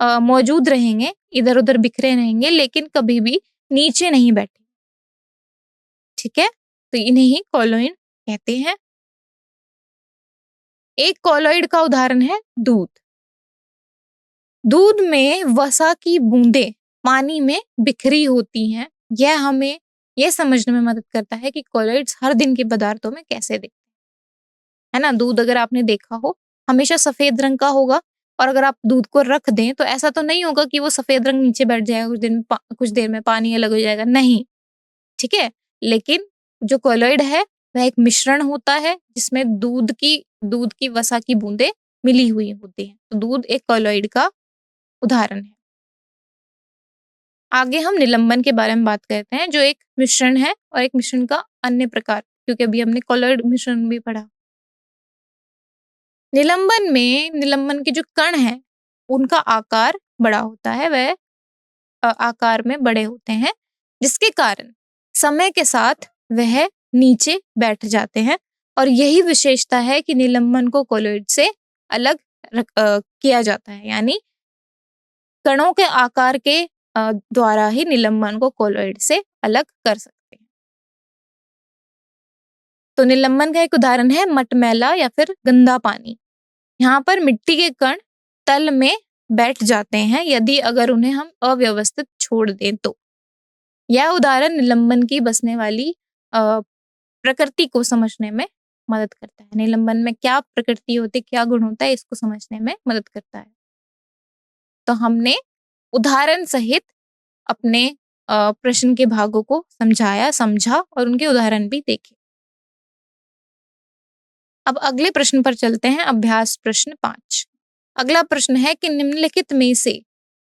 मौजूद रहेंगे, इधर उधर बिखरे रहेंगे, लेकिन कभी भी नीचे नहीं बैठे। ठीक है, तो इन्हें ही कोलॉइड कहते हैं। एक कोलॉइड का उदाहरण है दूध। दूध में वसा की बूंदें पानी में बिखरी होती हैं। यह हमें यह समझने में मदद करता है कि कोलॉइड्स हर दिन के पदार्थों में कैसे दिखते हैं, है ना। दूध अगर आपने देखा हो हमेशा सफेद रंग का होगा और अगर आप दूध को रख दें तो ऐसा तो नहीं होगा कि वो सफेद रंग नीचे बैठ जाएगा, कुछ देर में पानी अलग हो जाएगा, नहीं। ठीक है, लेकिन जो कोलॉइड है वह एक मिश्रण होता है जिसमें दूध की वसा की बूंदें मिली हुई होती हैं। तो दूध एक कोलॉइड का उदाहरण है। आगे हम निलंबन के बारे में बात करते हैं, जो एक मिश्रण है और एक मिश्रण का अन्य प्रकार, क्योंकि अभी हमने कोलॉइड मिश्रण भी पढ़ा। निलंबन के जो कण हैं उनका आकार बड़ा होता है, वह आकार में बड़े होते हैं, जिसके कारण समय के साथ वह नीचे बैठ जाते हैं और यही विशेषता है कि निलंबन को कोलॉइड से अलग किया जाता है, यानी कणों के आकार के द्वारा ही निलंबन को कोलॉइड से अलग कर सकते हैं। तो निलंबन का एक उदाहरण है मटमैला या फिर गंदा पानी। यहाँ पर मिट्टी के कण तल में बैठ जाते हैं यदि अगर उन्हें हम अव्यवस्थित छोड़ दें तो। यह उदाहरण निलंबन की बसने वाली प्रकृति को समझने में मदद करता है। निलंबन में क्या प्रकृति होती है, क्या गुण होता है, इसको समझने में मदद करता है। तो हमने उदाहरण सहित अपने प्रश्न के भागों को समझा और उनके उदाहरण भी देखे। अब अगले प्रश्न पर चलते हैं, अभ्यास प्रश्न 5। अगला प्रश्न है कि निम्नलिखित में से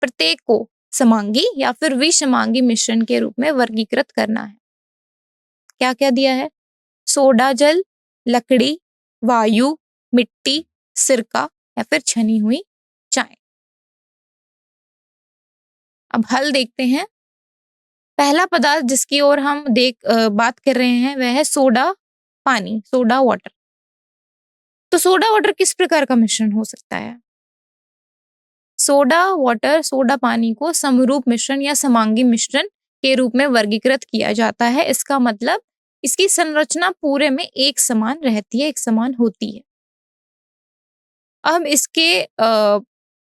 प्रत्येक को समांगी या फिर विषमांगी मिश्रण के रूप में वर्गीकृत करना है। क्या क्या दिया है? सोडा जल, लकड़ी, वायु, मिट्टी, सिरका या फिर छनी हुई चाय। अब हल देखते हैं। पहला पदार्थ जिसकी ओर हम बात कर रहे हैं वह है सोडा पानी, सोडा वाटर। तो सोडा वाटर किस प्रकार का मिश्रण हो सकता है? सोडा वाटर, सोडा पानी को समरूप मिश्रण या समांगी मिश्रण के रूप में वर्गीकृत किया जाता है। इसका मतलब इसकी संरचना पूरे में एक समान रहती है, एक समान होती है। अब इसके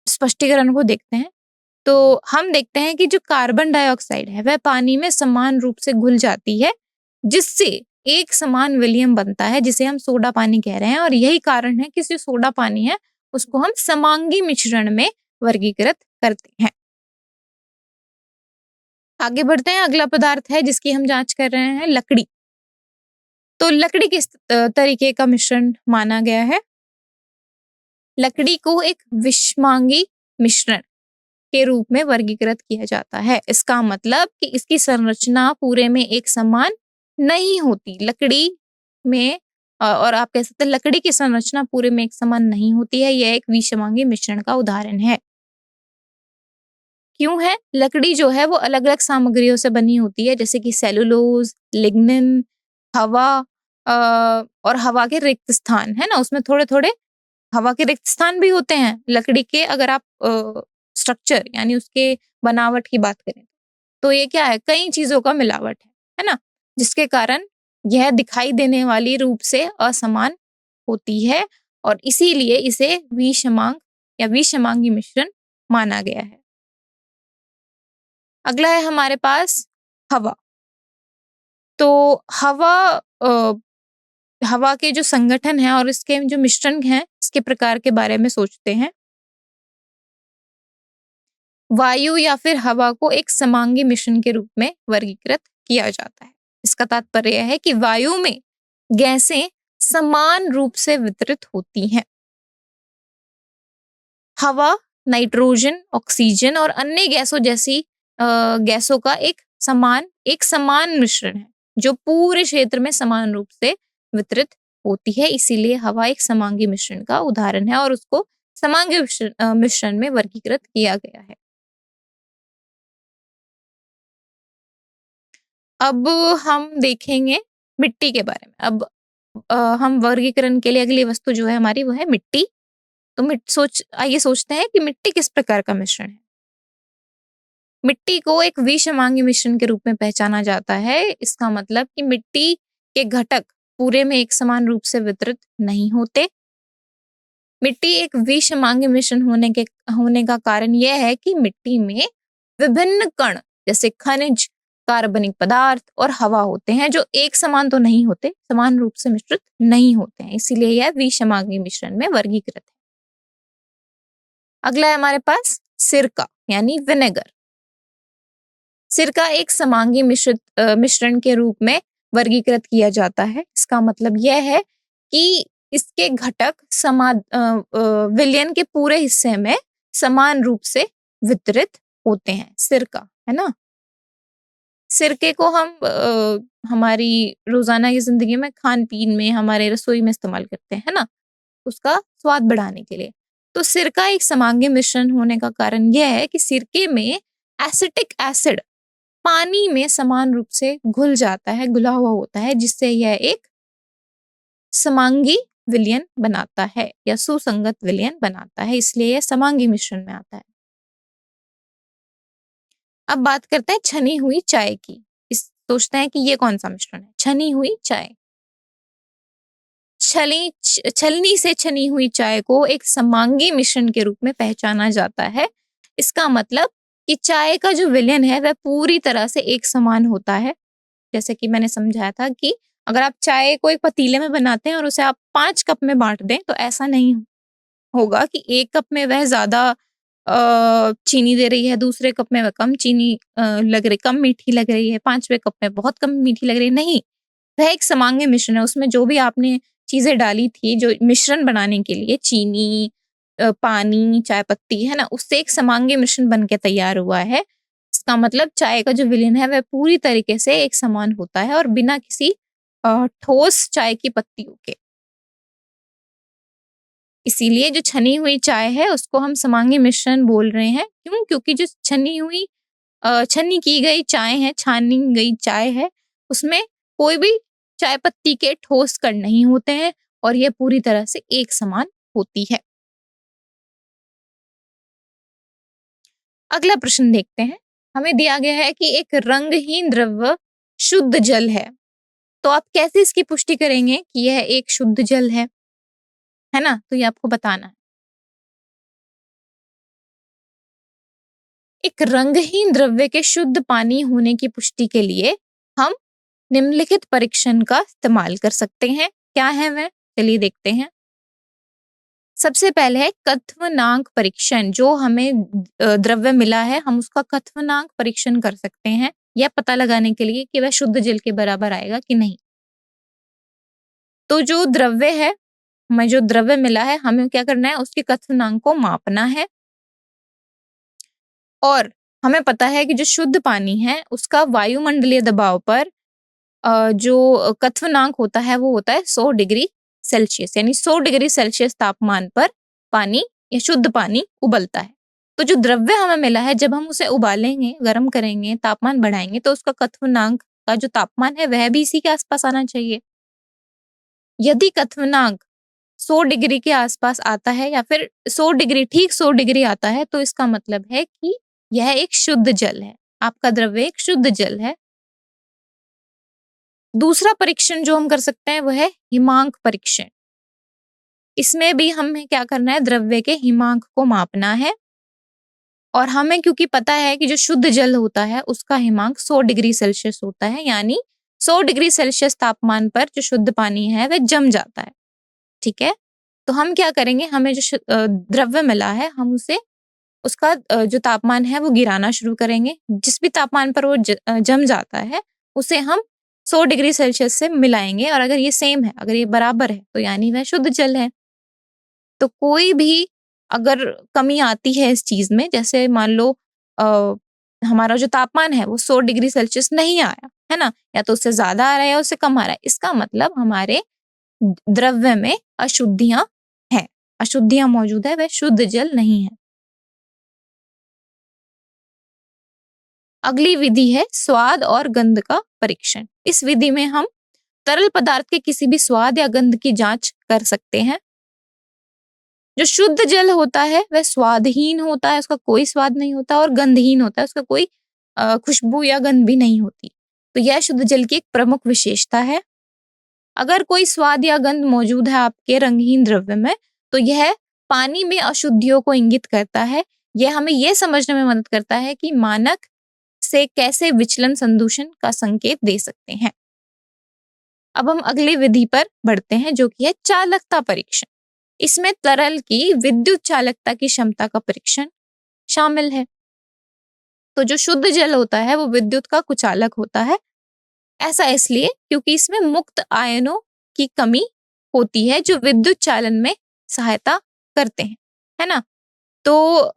स्पष्टीकरण को देखते हैं। तो हम देखते हैं कि जो कार्बन डाइऑक्साइड है वह पानी में समान रूप से घुल जाती है, जिससे एक समान विलयन बनता है, जिसे हम सोडा पानी कह रहे हैं। और यही कारण है कि जो सोडा पानी है उसको हम समांगी मिश्रण में वर्गीकृत करते हैं। आगे बढ़ते हैं। अगला पदार्थ है जिसकी हम जांच कर रहे हैं, लकड़ी। तो लकड़ी किस तरीके का मिश्रण माना गया है? लकड़ी को एक विषमांगी मिश्रण के रूप में वर्गीकृत किया जाता है। इसका मतलब कि इसकी संरचना पूरे में एक समान नहीं होती। लकड़ी में और आप कह सकते हैं लकड़ी की संरचना पूरे में एक समान नहीं होती है। यह एक विषमांगी मिश्रण का उदाहरण है। क्यों है? लकड़ी जो है वो अलग अलग सामग्रियों से बनी होती है, जैसे कि सेलुलोज, लिग्निन, हवा और हवा के रिक्त स्थान, है ना, उसमें थोड़े थोड़े हवा के रिक्त स्थान भी होते हैं लकड़ी के। अगर आप स्ट्रक्चर यानी उसके बनावट की बात करें तो ये क्या है, कई चीजों का मिलावट है ना, जिसके कारण यह दिखाई देने वाली रूप से असमान होती है और इसीलिए इसे विषमांग या विषमांगी मिश्रण माना गया है। अगला है हमारे पास हवा। तो हवा हवा के जो संगठन है और इसके जो मिश्रण हैं, इसके प्रकार के बारे में सोचते हैं। वायु या फिर हवा को एक समांगी मिश्रण के रूप में वर्गीकृत किया जाता है। इसका तात्पर्य है कि वायु में गैसें समान रूप से वितरित होती हैं। हवा नाइट्रोजन, ऑक्सीजन और अन्य गैसों जैसी गैसों का एक समान मिश्रण है जो पूरे क्षेत्र में समान रूप से वितरित होती है। इसीलिए हवा एक समांगी मिश्रण का उदाहरण है और उसको समांगी मिश्रण में वर्गीकृत किया गया है। अब हम देखेंगे मिट्टी के बारे में। अब हम वर्गीकरण के लिए अगली वस्तु जो है हमारी वो है मिट्टी। तो आइए सोचते हैं कि मिट्टी किस प्रकार का मिश्रण है। मिट्टी को एक विषमांगी मिश्रण के रूप में पहचाना जाता है। इसका मतलब कि मिट्टी के घटक पूरे में एक समान रूप से वितरित नहीं होते। मिट्टी एक विषमांगी मिश्रण होने का कारण यह है कि मिट्टी में विभिन्न कण जैसे खनिज, कार्बनिक पदार्थ और हवा होते हैं जो एक समान तो नहीं होते, समान रूप से मिश्रित नहीं होते हैं। इसीलिए यह विषमांगी मिश्रण में वर्गीकृत है। अगला है हमारे पास सिरका यानी विनेगर। सिरका एक समांगी मिश्रण के रूप में वर्गीकृत किया जाता है। इसका मतलब यह है कि इसके घटक विलयन के पूरे हिस्से में समान रूप से वितरित होते हैं। सिरका है ना। सिरके को हम हमारी रोजाना की जिंदगी में खान पीन में, हमारे रसोई में इस्तेमाल करते हैं, है ना, उसका स्वाद बढ़ाने के लिए। तो सिरका एक समांगी मिश्रण होने का कारण यह है कि सिरके में एसिटिक एसिड पानी में समान रूप से घुल जाता है, घुला हुआ होता है, जिससे यह एक समांगी विलयन बनाता है या सुसंगत विलयन बनाता है। इसलिए यह समांगी मिश्रण में आता है। अब बात करते हैं छनी हुई चाय की। सोचते हैं कि ये कौन सा मिश्रण है। छनी हुई चाय। छलनी से छनी हुई चाय को एक समांगी मिश्रण के रूप में पहचाना जाता है। इसका मतलब कि चाय का जो विलयन है वह पूरी तरह से एक समान होता है। जैसे कि मैंने समझाया था कि अगर आप चाय को एक पतीले में बनाते हैं और उसे आप 5 कप में बांट दें तो ऐसा नहीं होगा कि एक कप में वह ज्यादा चीनी दे रही है, दूसरे कप में वह कम चीनी कम मीठी लग रही है, 5वें कप में बहुत कम मीठी लग रही है। नहीं, वह एक समांगी मिश्रण है। उसमें जो भी आपने चीजें डाली थी जो मिश्रण बनाने के लिए, चीनी, पानी, चाय पत्ती, है ना, उससे एक समांगी मिश्रण बन के तैयार हुआ है। इसका मतलब चाय का जो विलयन है वह पूरी तरीके से एक समान होता है और बिना किसी ठोस चाय की पत्तियों के। इसीलिए जो छनी हुई चाय है उसको हम समांगी मिश्रण बोल रहे हैं। क्यों? क्योंकि जो छन्नी की गई चाय है, छानी गई चाय है, उसमें कोई भी चाय पत्ती के ठोस कण नहीं होते हैं और यह पूरी तरह से एक समान होती है। अगला प्रश्न देखते हैं। हमें दिया गया है कि एक रंगहीन द्रव्य शुद्ध जल है। तो आप कैसे इसकी पुष्टि करेंगे कि यह एक शुद्ध जल है ना? तो ये आपको बताना है। एक रंगहीन द्रव्य के शुद्ध पानी होने की पुष्टि के लिए हम निम्नलिखित परीक्षण का इस्तेमाल कर सकते हैं। क्या है वह? चलिए देखते हैं। सबसे पहले है कथ्वनांक परीक्षण। जो हमें द्रव्य मिला है हम उसका कथ्वनांक परीक्षण कर सकते हैं, यह पता लगाने के लिए कि वह शुद्ध जल के बराबर आएगा कि नहीं। तो जो द्रव्य है, हमें जो द्रव्य मिला है, हमें क्या करना है, उसके कथ्वनांक को मापना है। और हमें पता है कि जो शुद्ध पानी है उसका वायुमंडलीय दबाव पर जो कथ्वनांक होता है वो होता है 100 डिग्री सेल्सियस। यानी 100 डिग्री सेल्सियस तापमान पर पानी या शुद्ध पानी उबलता है। तो जो द्रव्य हमें मिला है, जब हम उसे उबालेंगे, गर्म करेंगे, तापमान बढ़ाएंगे, तो उसका कथ्वनांक का जो तापमान है वह भी इसी के आसपास आना चाहिए। यदि कथ्वनांक 100 डिग्री के आसपास आता है या फिर 100 डिग्री, ठीक 100 डिग्री आता है, तो इसका मतलब है कि यह एक शुद्ध जल है। आपका द्रव्य एक शुद्ध जल है। दूसरा परीक्षण जो हम कर सकते हैं वह है हिमांक परीक्षण। इसमें भी हमें क्या करना है, द्रव्य के हिमांक को मापना है और हमें क्योंकि पता है कि जो शुद्ध जल होता है उसका हिमांक 100 डिग्री सेल्सियस होता है, यानी 100 डिग्री सेल्सियस तापमान पर जो शुद्ध पानी है वह जम जाता है। ठीक है, तो हम क्या करेंगे, हमें जो द्रव्य मिला है हम उसे उसका जो तापमान है वो गिराना शुरू करेंगे। जिस भी तापमान पर वो जम जाता है उसे हम 100 डिग्री सेल्सियस से मिलाएंगे और अगर ये सेम है, अगर ये बराबर है तो यानी वह शुद्ध जल है। तो कोई भी अगर कमी आती है इस चीज में, जैसे मान लो हमारा जो तापमान है वो 100 डिग्री सेल्सियस नहीं आया है ना, या तो उससे ज्यादा आ रहा है या उससे कम आ रहा है, इसका मतलब हमारे द्रव्य में अशुद्धियां हैं, अशुद्धियां मौजूद है, वह शुद्ध जल नहीं है। अगली विधि है स्वाद और गंध का परीक्षण। इस विधि में हम तरल पदार्थ के किसी भी स्वाद या गंध की जांच कर सकते हैं। जो शुद्ध जल होता है वह स्वादहीन होता है, उसका कोई स्वाद नहीं होता, और गंधहीन होता है, उसका कोई खुशबू या गंध भी नहीं होती। तो यह शुद्ध जल की एक प्रमुख विशेषता है। अगर कोई स्वाद या गंध मौजूद है आपके रंगहीन द्रव्य में तो यह पानी में अशुद्धियों को इंगित करता है। यह हमें यह समझने में मदद करता है कि मानक से कैसे विचलन संदूषण का संकेत दे सकते हैं। अब हम अगली विधि पर बढ़ते हैं जो कि है चालकता परीक्षण। इसमें तरल की विद्युत चालकता की क्षमता का परीक्षण शामिल है। तो जो शुद्ध जल होता है वो विद्युत का कुचालक होता है। ऐसा इसलिए क्योंकि इसमें मुक्त आयनों की कमी होती है जो विद्युत चालन में सहायता करते हैं, है ना। तो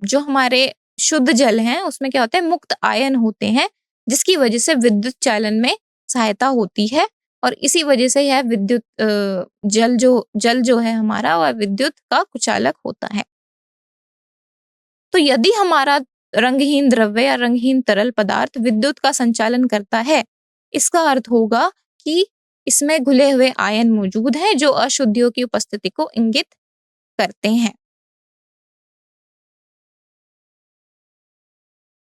जो हमारे शुद्ध जल हैं उसमें क्या होता है, मुक्त आयन होते हैं जिसकी वजह से विद्युत चालन में सहायता होती है और इसी वजह से यह विद्युत जल जो है हमारा वह विद्युत का कुचालक होता है। तो यदि हमारा रंगहीन द्रव्य या रंगहीन तरल पदार्थ विद्युत का संचालन करता है, इसका अर्थ होगा कि इसमें घुले हुए आयन मौजूद हैं जो अशुद्धियों की उपस्थिति को इंगित करते हैं।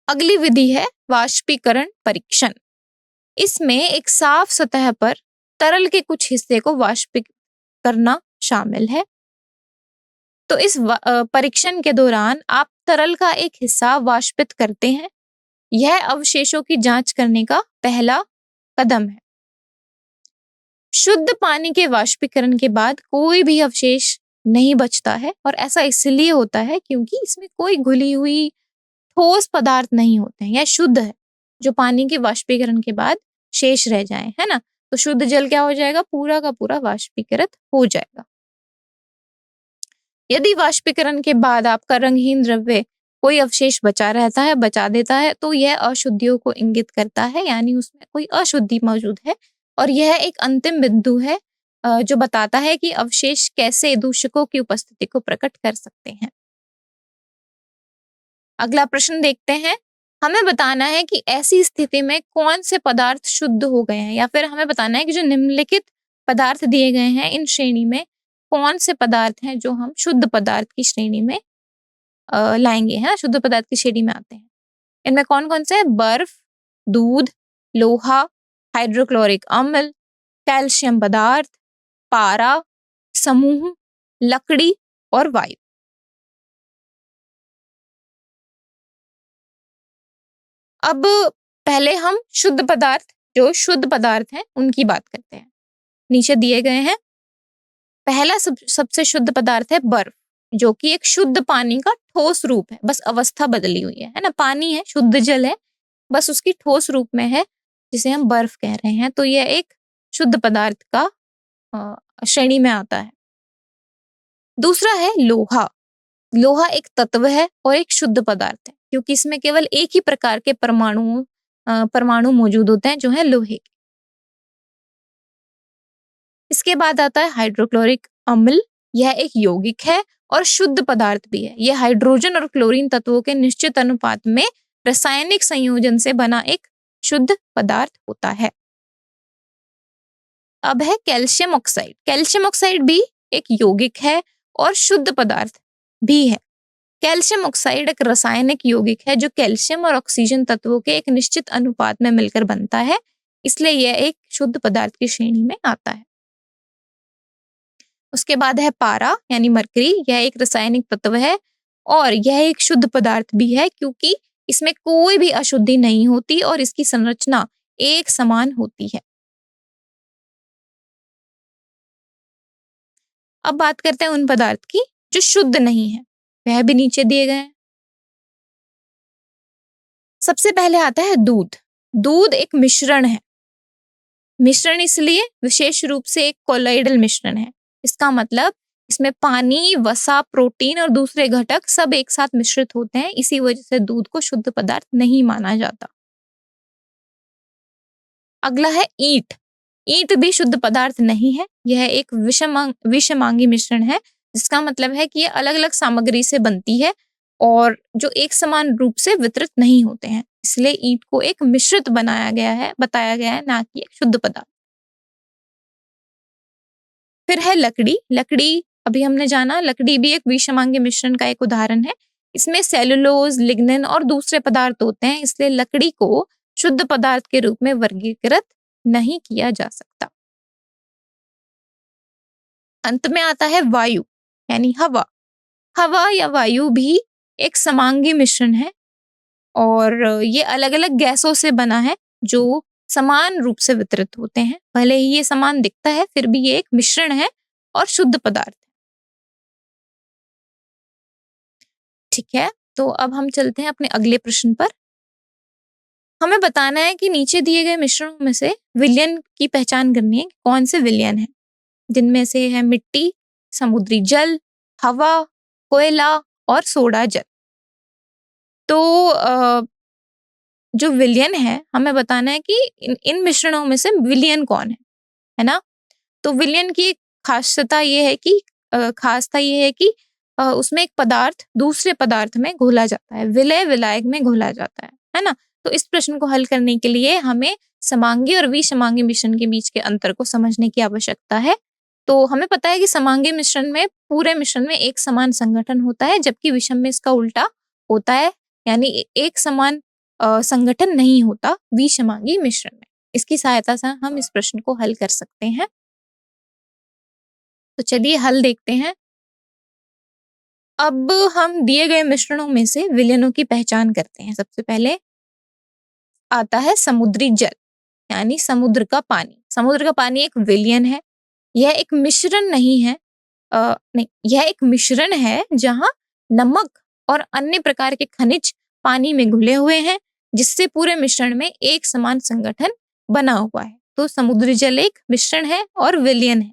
अगली विधि है वाष्पीकरण परीक्षण। इसमें एक साफ सतह पर तरल के कुछ हिस्से को वाष्पित करना शामिल है। तो इस परीक्षण के दौरान आप तरल का एक हिस्सा वाष्पित करते हैं। यह अवशेषों की जांच करने का पहला कदम है। शुद्ध पानी के वाष्पीकरण के बाद कोई भी अवशेष नहीं बचता है और ऐसा इसलिए होता है क्योंकि इसमें कोई घुली हुई ठोस पदार्थ नहीं होते हैं। यह शुद्ध है। जो पानी के वाष्पीकरण के बाद शेष रह जाए, है ना, तो शुद्ध जल क्या हो जाएगा, पूरा का पूरा वाष्पीकृत हो जाएगा। यदि वाष्पीकरण के बाद आपका रंगहीन द्रव्य कोई अवशेष बचा रहता है, बचा देता है, तो यह अशुद्धियों को इंगित करता है, यानी उसमें कोई अशुद्धि मौजूद है और यह एक अंतिम बिंदु है जो बताता है कि अवशेष कैसे दूषकों की उपस्थिति को प्रकट कर सकते हैं। अगला प्रश्न देखते हैं। हमें बताना है कि ऐसी स्थिति में कौन से पदार्थ शुद्ध हो गए हैं, या फिर हमें बताना है कि जो निम्नलिखित पदार्थ दिए गए हैं इन श्रेणी में कौन से पदार्थ हैं जो हम शुद्ध पदार्थ की श्रेणी में लाएंगे, है ना, शुद्ध पदार्थ की श्रेणी में आते हैं। इनमें कौन कौन से है, बर्फ, दूध, लोहा, हाइड्रोक्लोरिक अम्ल, कैल्शियम पदार्थ, पारा, समूह, लकड़ी और वायु। अब पहले हम शुद्ध पदार्थ, जो शुद्ध पदार्थ हैं उनकी बात करते हैं। नीचे दिए गए हैं। पहला सबसे शुद्ध पदार्थ है बर्फ, जो कि एक शुद्ध पानी का ठोस रूप है, बस अवस्था बदली हुई है ना। पानी है, शुद्ध जल है, बस उसकी ठोस रूप में है जिसे हम बर्फ कह रहे हैं। तो यह एक शुद्ध पदार्थ का श्रेणी में आता है। दूसरा है लोहा। लोहा एक तत्व है और एक शुद्ध पदार्थ है क्योंकि इसमें केवल एक ही प्रकार के परमाणु मौजूद होते हैं जो है लोहे के। इसके बाद आता है हाइड्रोक्लोरिक अम्ल। यह एक यौगिक है और शुद्ध पदार्थ भी है। यह हाइड्रोजन और क्लोरीन तत्वों के निश्चित अनुपात में रासायनिक संयोजन से बना एक शुद्ध पदार्थ होता है। अब है कैल्शियम ऑक्साइड। कैल्शियम ऑक्साइड भी एक यौगिक है और शुद्ध पदार्थ भी है। कैल्शियम ऑक्साइड एक रासायनिक यौगिक है जो कैल्शियम और ऑक्सीजन तत्वों के एक निश्चित अनुपात में मिलकर बनता है, इसलिए यह एक शुद्ध पदार्थ की श्रेणी में आता है। उसके बाद है पारा यानी मरकरी। यह एक रासायनिक तत्व है और यह एक शुद्ध पदार्थ भी है क्योंकि इसमें कोई भी अशुद्धि नहीं होती और इसकी संरचना एक समान होती है। अब बात करते हैं उन पदार्थ की जो शुद्ध नहीं है, वह भी नीचे दिए गए हैं। सबसे पहले आता है दूध। दूध एक मिश्रण है। मिश्रण इसलिए विशेष रूप से एक कोलॉइडल मिश्रण है। इसका मतलब इसमें पानी, वसा, प्रोटीन और दूसरे घटक सब एक साथ मिश्रित होते हैं, इसी वजह से दूध को शुद्ध पदार्थ नहीं माना जाता। अगला है ईंट। ईंट भी शुद्ध पदार्थ नहीं है, यह एक विषमांगी मिश्रण है, जिसका मतलब है कि यह अलग अलग सामग्री से बनती है और जो एक समान रूप से वितरित नहीं होते हैं, इसलिए ईंट को एक मिश्रित बताया गया है, ना कि एक शुद्ध पदार्थ। फिर है लकड़ी। लकड़ी अभी हमने जाना, लकड़ी भी एक विषमांगी मिश्रण का एक उदाहरण है। इसमें सेलुलोज, लिग्निन और दूसरे पदार्थ होते हैं, इसलिए लकड़ी को शुद्ध पदार्थ के रूप में वर्गीकृत नहीं किया जा सकता। अंत में आता है वायु यानी हवा। हवा या वायु भी एक समांगी मिश्रण है और ये अलग अलग गैसों से बना है जो समान रूप से वितरित होते हैं। भले ही ये समान दिखता है, फिर भी ये एक मिश्रण है और शुद्ध पदार्थ है। ठीक है, तो अब हम चलते हैं अपने अगले प्रश्न पर। हमें बताना है कि नीचे दिए गए मिश्रणों में से विलयन की पहचान करनी है, कौन से विलयन है, जिनमें से है मिट्टी, समुद्री जल, हवा, कोयला और सोडा जल। तो जो विलयन है, हमें बताना है कि इन मिश्रणों में से विलयन कौन है ना? तो विलयन की एक खासियता ये है कि उसमें एक पदार्थ दूसरे पदार्थ में घोला जाता है, विलय विलायक में घोला जाता है ना? तो इस प्रश्न को हल करने के लिए हमें समांगी और विषमांगी मिश्रण के बीच के अंतर को समझने की आवश्यकता है। तो हमें पता है कि समांगी मिश्रण में पूरे मिश्रण में एक समान संगठन होता है, जबकि विषम में इसका उल्टा होता है, यानी एक समान संगठन नहीं होता विषमांगी मिश्रण में। इसकी सहायता से हम इस प्रश्न को हल कर सकते हैं। तो चलिए हल देखते हैं। अब हम दिए गए मिश्रणों में से विलयनों की पहचान करते हैं। सबसे पहले आता है समुद्री जल यानी समुद्र का पानी। समुद्र का पानी एक विलयन है। यह एक मिश्रण नहीं है, नहीं, यह एक मिश्रण है जहां नमक और अन्य प्रकार के खनिज पानी में घुले हुए हैं, जिससे पूरे मिश्रण में एक समान संगठन बना हुआ है। तो समुद्री जल एक मिश्रण है और विलयन है।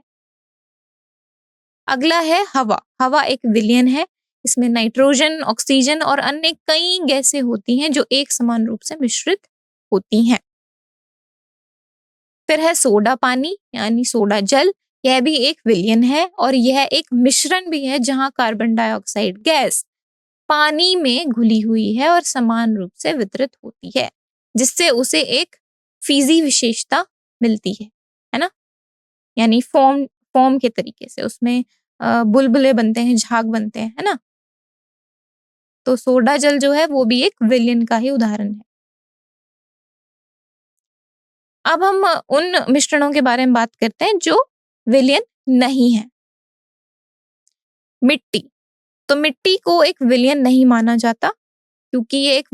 अगला है हवा। हवा एक विलयन है। इसमें नाइट्रोजन, ऑक्सीजन और अन्य कई गैसें होती हैं जो एक समान रूप से मिश्रित होती हैं। फिर है सोडा पानी यानी सोडा जल। यह भी एक विलयन है और यह एक मिश्रण भी है जहां कार्बन डाइऑक्साइड गैस पानी में घुली हुई है और समान रूप से वितरित होती है, जिससे उसे एक फीजी विशेषता मिलती है ना? यानी फॉर्म के तरीके से उसमें बुलबुले बनते हैं, झाग बनते हैं, है ना? तो सोडा जल जो है वो भी एक विलयन का ही उदाहरण है। अब हम उन मिश्रणों के बारे में बात करते हैं जो विलयन नहीं है। मिट्टी। तो मिट्टी को एक विलयन नहीं माना जाता क्योंकि ये एक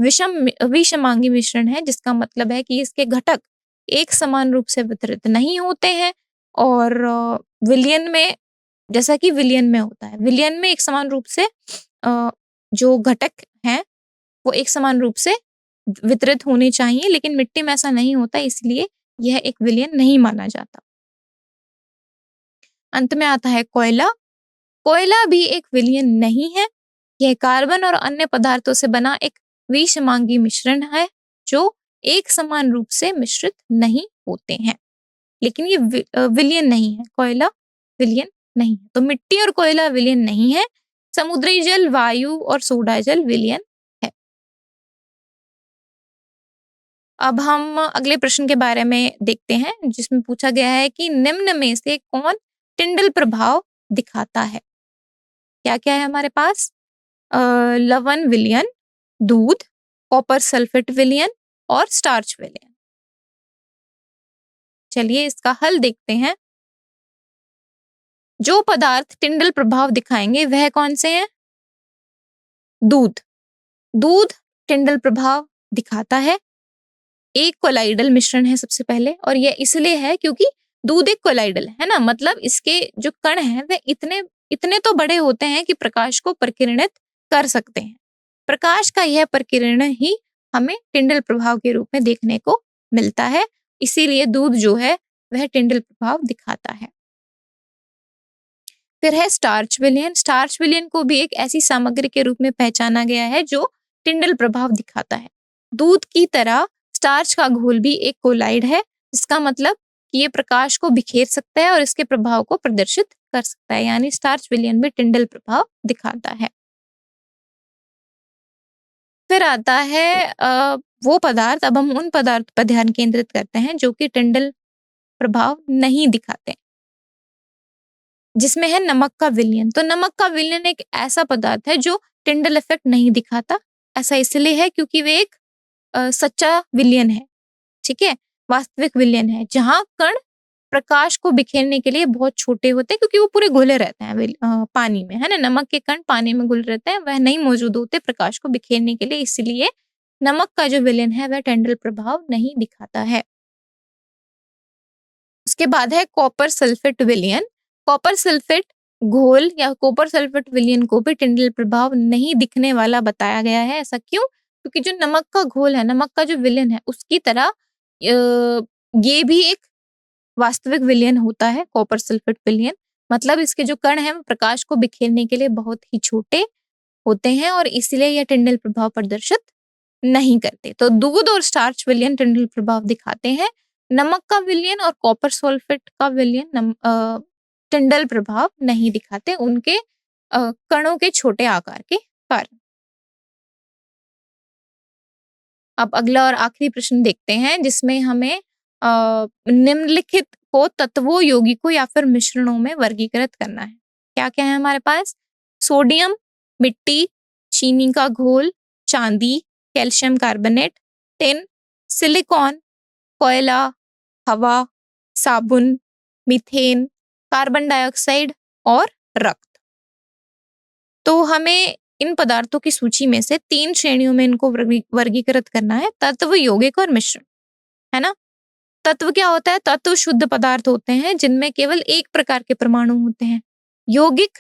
विषमांगी मिश्रण है, जिसका मतलब है कि इसके घटक एक समान रूप से वितरित नहीं होते हैं और विलयन में, जैसा कि विलयन में होता है, विलयन में एक समान रूप से जो घटक हैं वो एक समान रूप से वितरित होने चाहिए, लेकिन मिट्टी में ऐसा नहीं होता, इसलिए यह एक विलयन नहीं माना जाता। अंत में आता है कोयला। कोयला भी एक विलयन नहीं है। यह कार्बन और अन्य पदार्थों से बना एक विषमांगी मिश्रण है जो एक समान रूप से मिश्रित नहीं होते हैं, लेकिन ये विलयन नहीं है। कोयला विलयन नहीं है। तो मिट्टी और कोयला विलयन नहीं है। समुद्री जल, वायु और सोडा जल विलयन है। अब हम अगले प्रश्न के बारे में देखते हैं, जिसमें पूछा गया है कि निम्न में से कौन टिंडल प्रभाव दिखाता है। क्या क्या है हमारे पास? लवण विलयन, दूध, कॉपर सल्फेट विलयन और स्टार्च विलयन। चलिए इसका हल देखते हैं। जो पदार्थ टिंडल प्रभाव दिखाएंगे वह कौन से हैं? दूध। दूध टिंडल प्रभाव दिखाता है। एक कोलाइडल मिश्रण है सबसे पहले, और यह इसलिए है क्योंकि दूध एक कोलाइडल है ना, मतलब इसके जो कण हैं वे इतने इतने तो बड़े होते हैं कि प्रकाश को प्रकिरणित कर सकते हैं। प्रकाश का यह प्रकिरण ही हमें टिंडल प्रभाव के रूप में देखने को मिलता है, इसीलिए दूध जो है वह टिंडल प्रभाव दिखाता है। फिर है स्टार्च विलयन। स्टार्च विलयन को भी एक ऐसी सामग्री के रूप में पहचाना गया है जो टिंडल प्रभाव दिखाता है। दूध की तरह स्टार्च का घोल भी एक कोलाइड है, इसका मतलब कि ये प्रकाश को बिखेर सकता है और इसके प्रभाव को प्रदर्शित कर सकता है, यानी स्टार्च विलयन भी टिंडल प्रभाव दिखाता है। फिर आता है वो पदार्थ, अब हम उन पदार्थ पर ध्यान केंद्रित करते हैं जो कि टिंडल प्रभाव नहीं दिखाते, जिसमें है नमक का विलयन। तो नमक का विलयन एक ऐसा पदार्थ है जो टिंडल इफेक्ट नहीं दिखाता। ऐसा इसलिए है क्योंकि वे एक सच्चा विलयन है, ठीक है, वास्तविक विलयन है, जहां कण प्रकाश को बिखेरने के लिए बहुत छोटे होते हैं, क्योंकि वो पूरे घुले रहते हैं पानी में, है ना। नमक के कण पानी में घुल रहते हैं, वह नहीं मौजूद होते प्रकाश को बिखेरने के लिए, इसलिए नमक का जो विलयन है वह टिंडल प्रभाव नहीं दिखाता है। उसके बाद है कॉपर सल्फेट विलयन। कॉपर सल्फेट घोल या कॉपर सल्फेट विलयन को भी टिंडल प्रभाव नहीं दिखने वाला बताया गया है। ऐसा क्यों? क्योंकि जो नमक का घोल है, नमक का जो विलयन है, उसकी तरह ये भी एक वास्तविक विलयन होता है, कॉपर सल्फेट विलयन। मतलब इसके जो कण हैं वो प्रकाश को बिखेरने के लिए बहुत ही छोटे होते हैं और इसलिए यह टिंडल प्रभाव प्रदर्शित नहीं करते। तो दूध और स्टार्च विलयन टिंडल प्रभाव दिखाते हैं। नमक का विलयन और कॉपर सल्फेट का विलयन टिंडल प्रभाव नहीं दिखाते, उनके कणों के छोटे आकार के कारण। अब अगला और आखिरी प्रश्न देखते हैं, जिसमें हमें निम्नलिखित को तत्वों, यौगिकों या फिर मिश्रणों में वर्गीकृत करना है। क्या क्या है हमारे पास? सोडियम, मिट्टी, चीनी का घोल, चांदी, कैल्शियम कार्बोनेट, टिन, सिलिकॉन, कोयला, हवा, साबुन, मीथेन, कार्बन डाइऑक्साइड और रक्त। तो हमें इन पदार्थों की सूची में से 3 श्रेणियों में इनको वर्गीकृत करना है: तत्व, यौगिक और मिश्रण, है ना। तत्व क्या होता है? तत्व शुद्ध पदार्थ होते हैं जिनमें केवल एक प्रकार के परमाणु होते हैं। यौगिक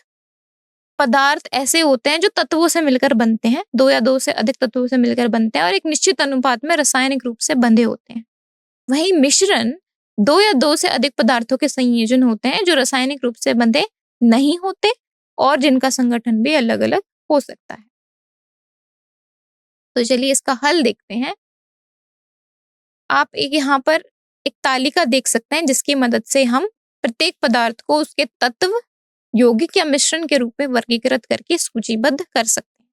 पदार्थ ऐसे होते हैं जो तत्वों से मिलकर बनते हैं, 2 या 2 से अधिक तत्वों से मिलकर बनते हैं और एक निश्चित अनुपात में रासायनिक रूप से बंधे होते हैं। वहीं मिश्रण 2 या 2 से अधिक पदार्थों के संयोजन होते हैं जो रासायनिक रूप से बंधे नहीं होते और जिनका संगठन भी अलग अलग हो सकता है। तो चलिए इसका हल देखते हैं। आप एक यहाँ पर एक तालिका देख सकते हैं जिसकी मदद से हम प्रत्येक पदार्थ को उसके तत्व, यौगिक या मिश्रण के रूप में वर्गीकृत करके सूचीबद्ध कर सकते हैं।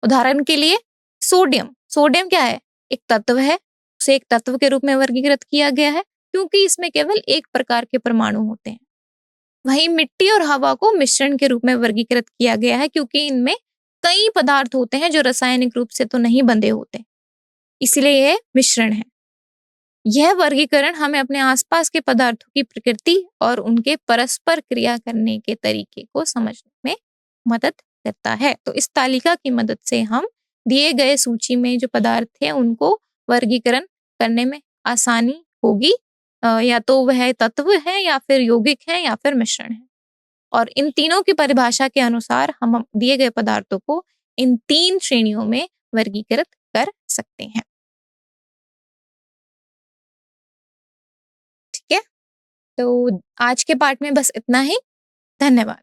उदाहरण के लिए सोडियम। सोडियम क्या है? एक तत्व है, उसे एक तत्व के रूप में वर्गीकृत किया गया है क्योंकि इसमें केवल एक प्रकार के परमाणु होते हैं। वहीं मिट्टी और हवा को मिश्रण के रूप में वर्गीकृत किया गया है क्योंकि इनमें कई पदार्थ होते हैं जो रासायनिक रूप से तो नहीं बंधे होते, इसलिए यह मिश्रण है। यह वर्गीकरण हमें अपने आसपास के पदार्थों की प्रकृति और उनके परस्पर क्रिया करने के तरीके को समझने में मदद करता है। तो इस तालिका की मदद से हम दिए गए सूची में जो पदार्थ हैं उनको वर्गीकरण करने में आसानी होगी। या तो वह तत्व है या फिर यौगिक है या फिर मिश्रण है। और इन तीनों की परिभाषा के अनुसार हम दिए गए पदार्थों को इन 3 श्रेणियों में वर्गीकृत कर सकते हैं। ठीक है, तो आज के पार्ट में बस इतना ही। धन्यवाद।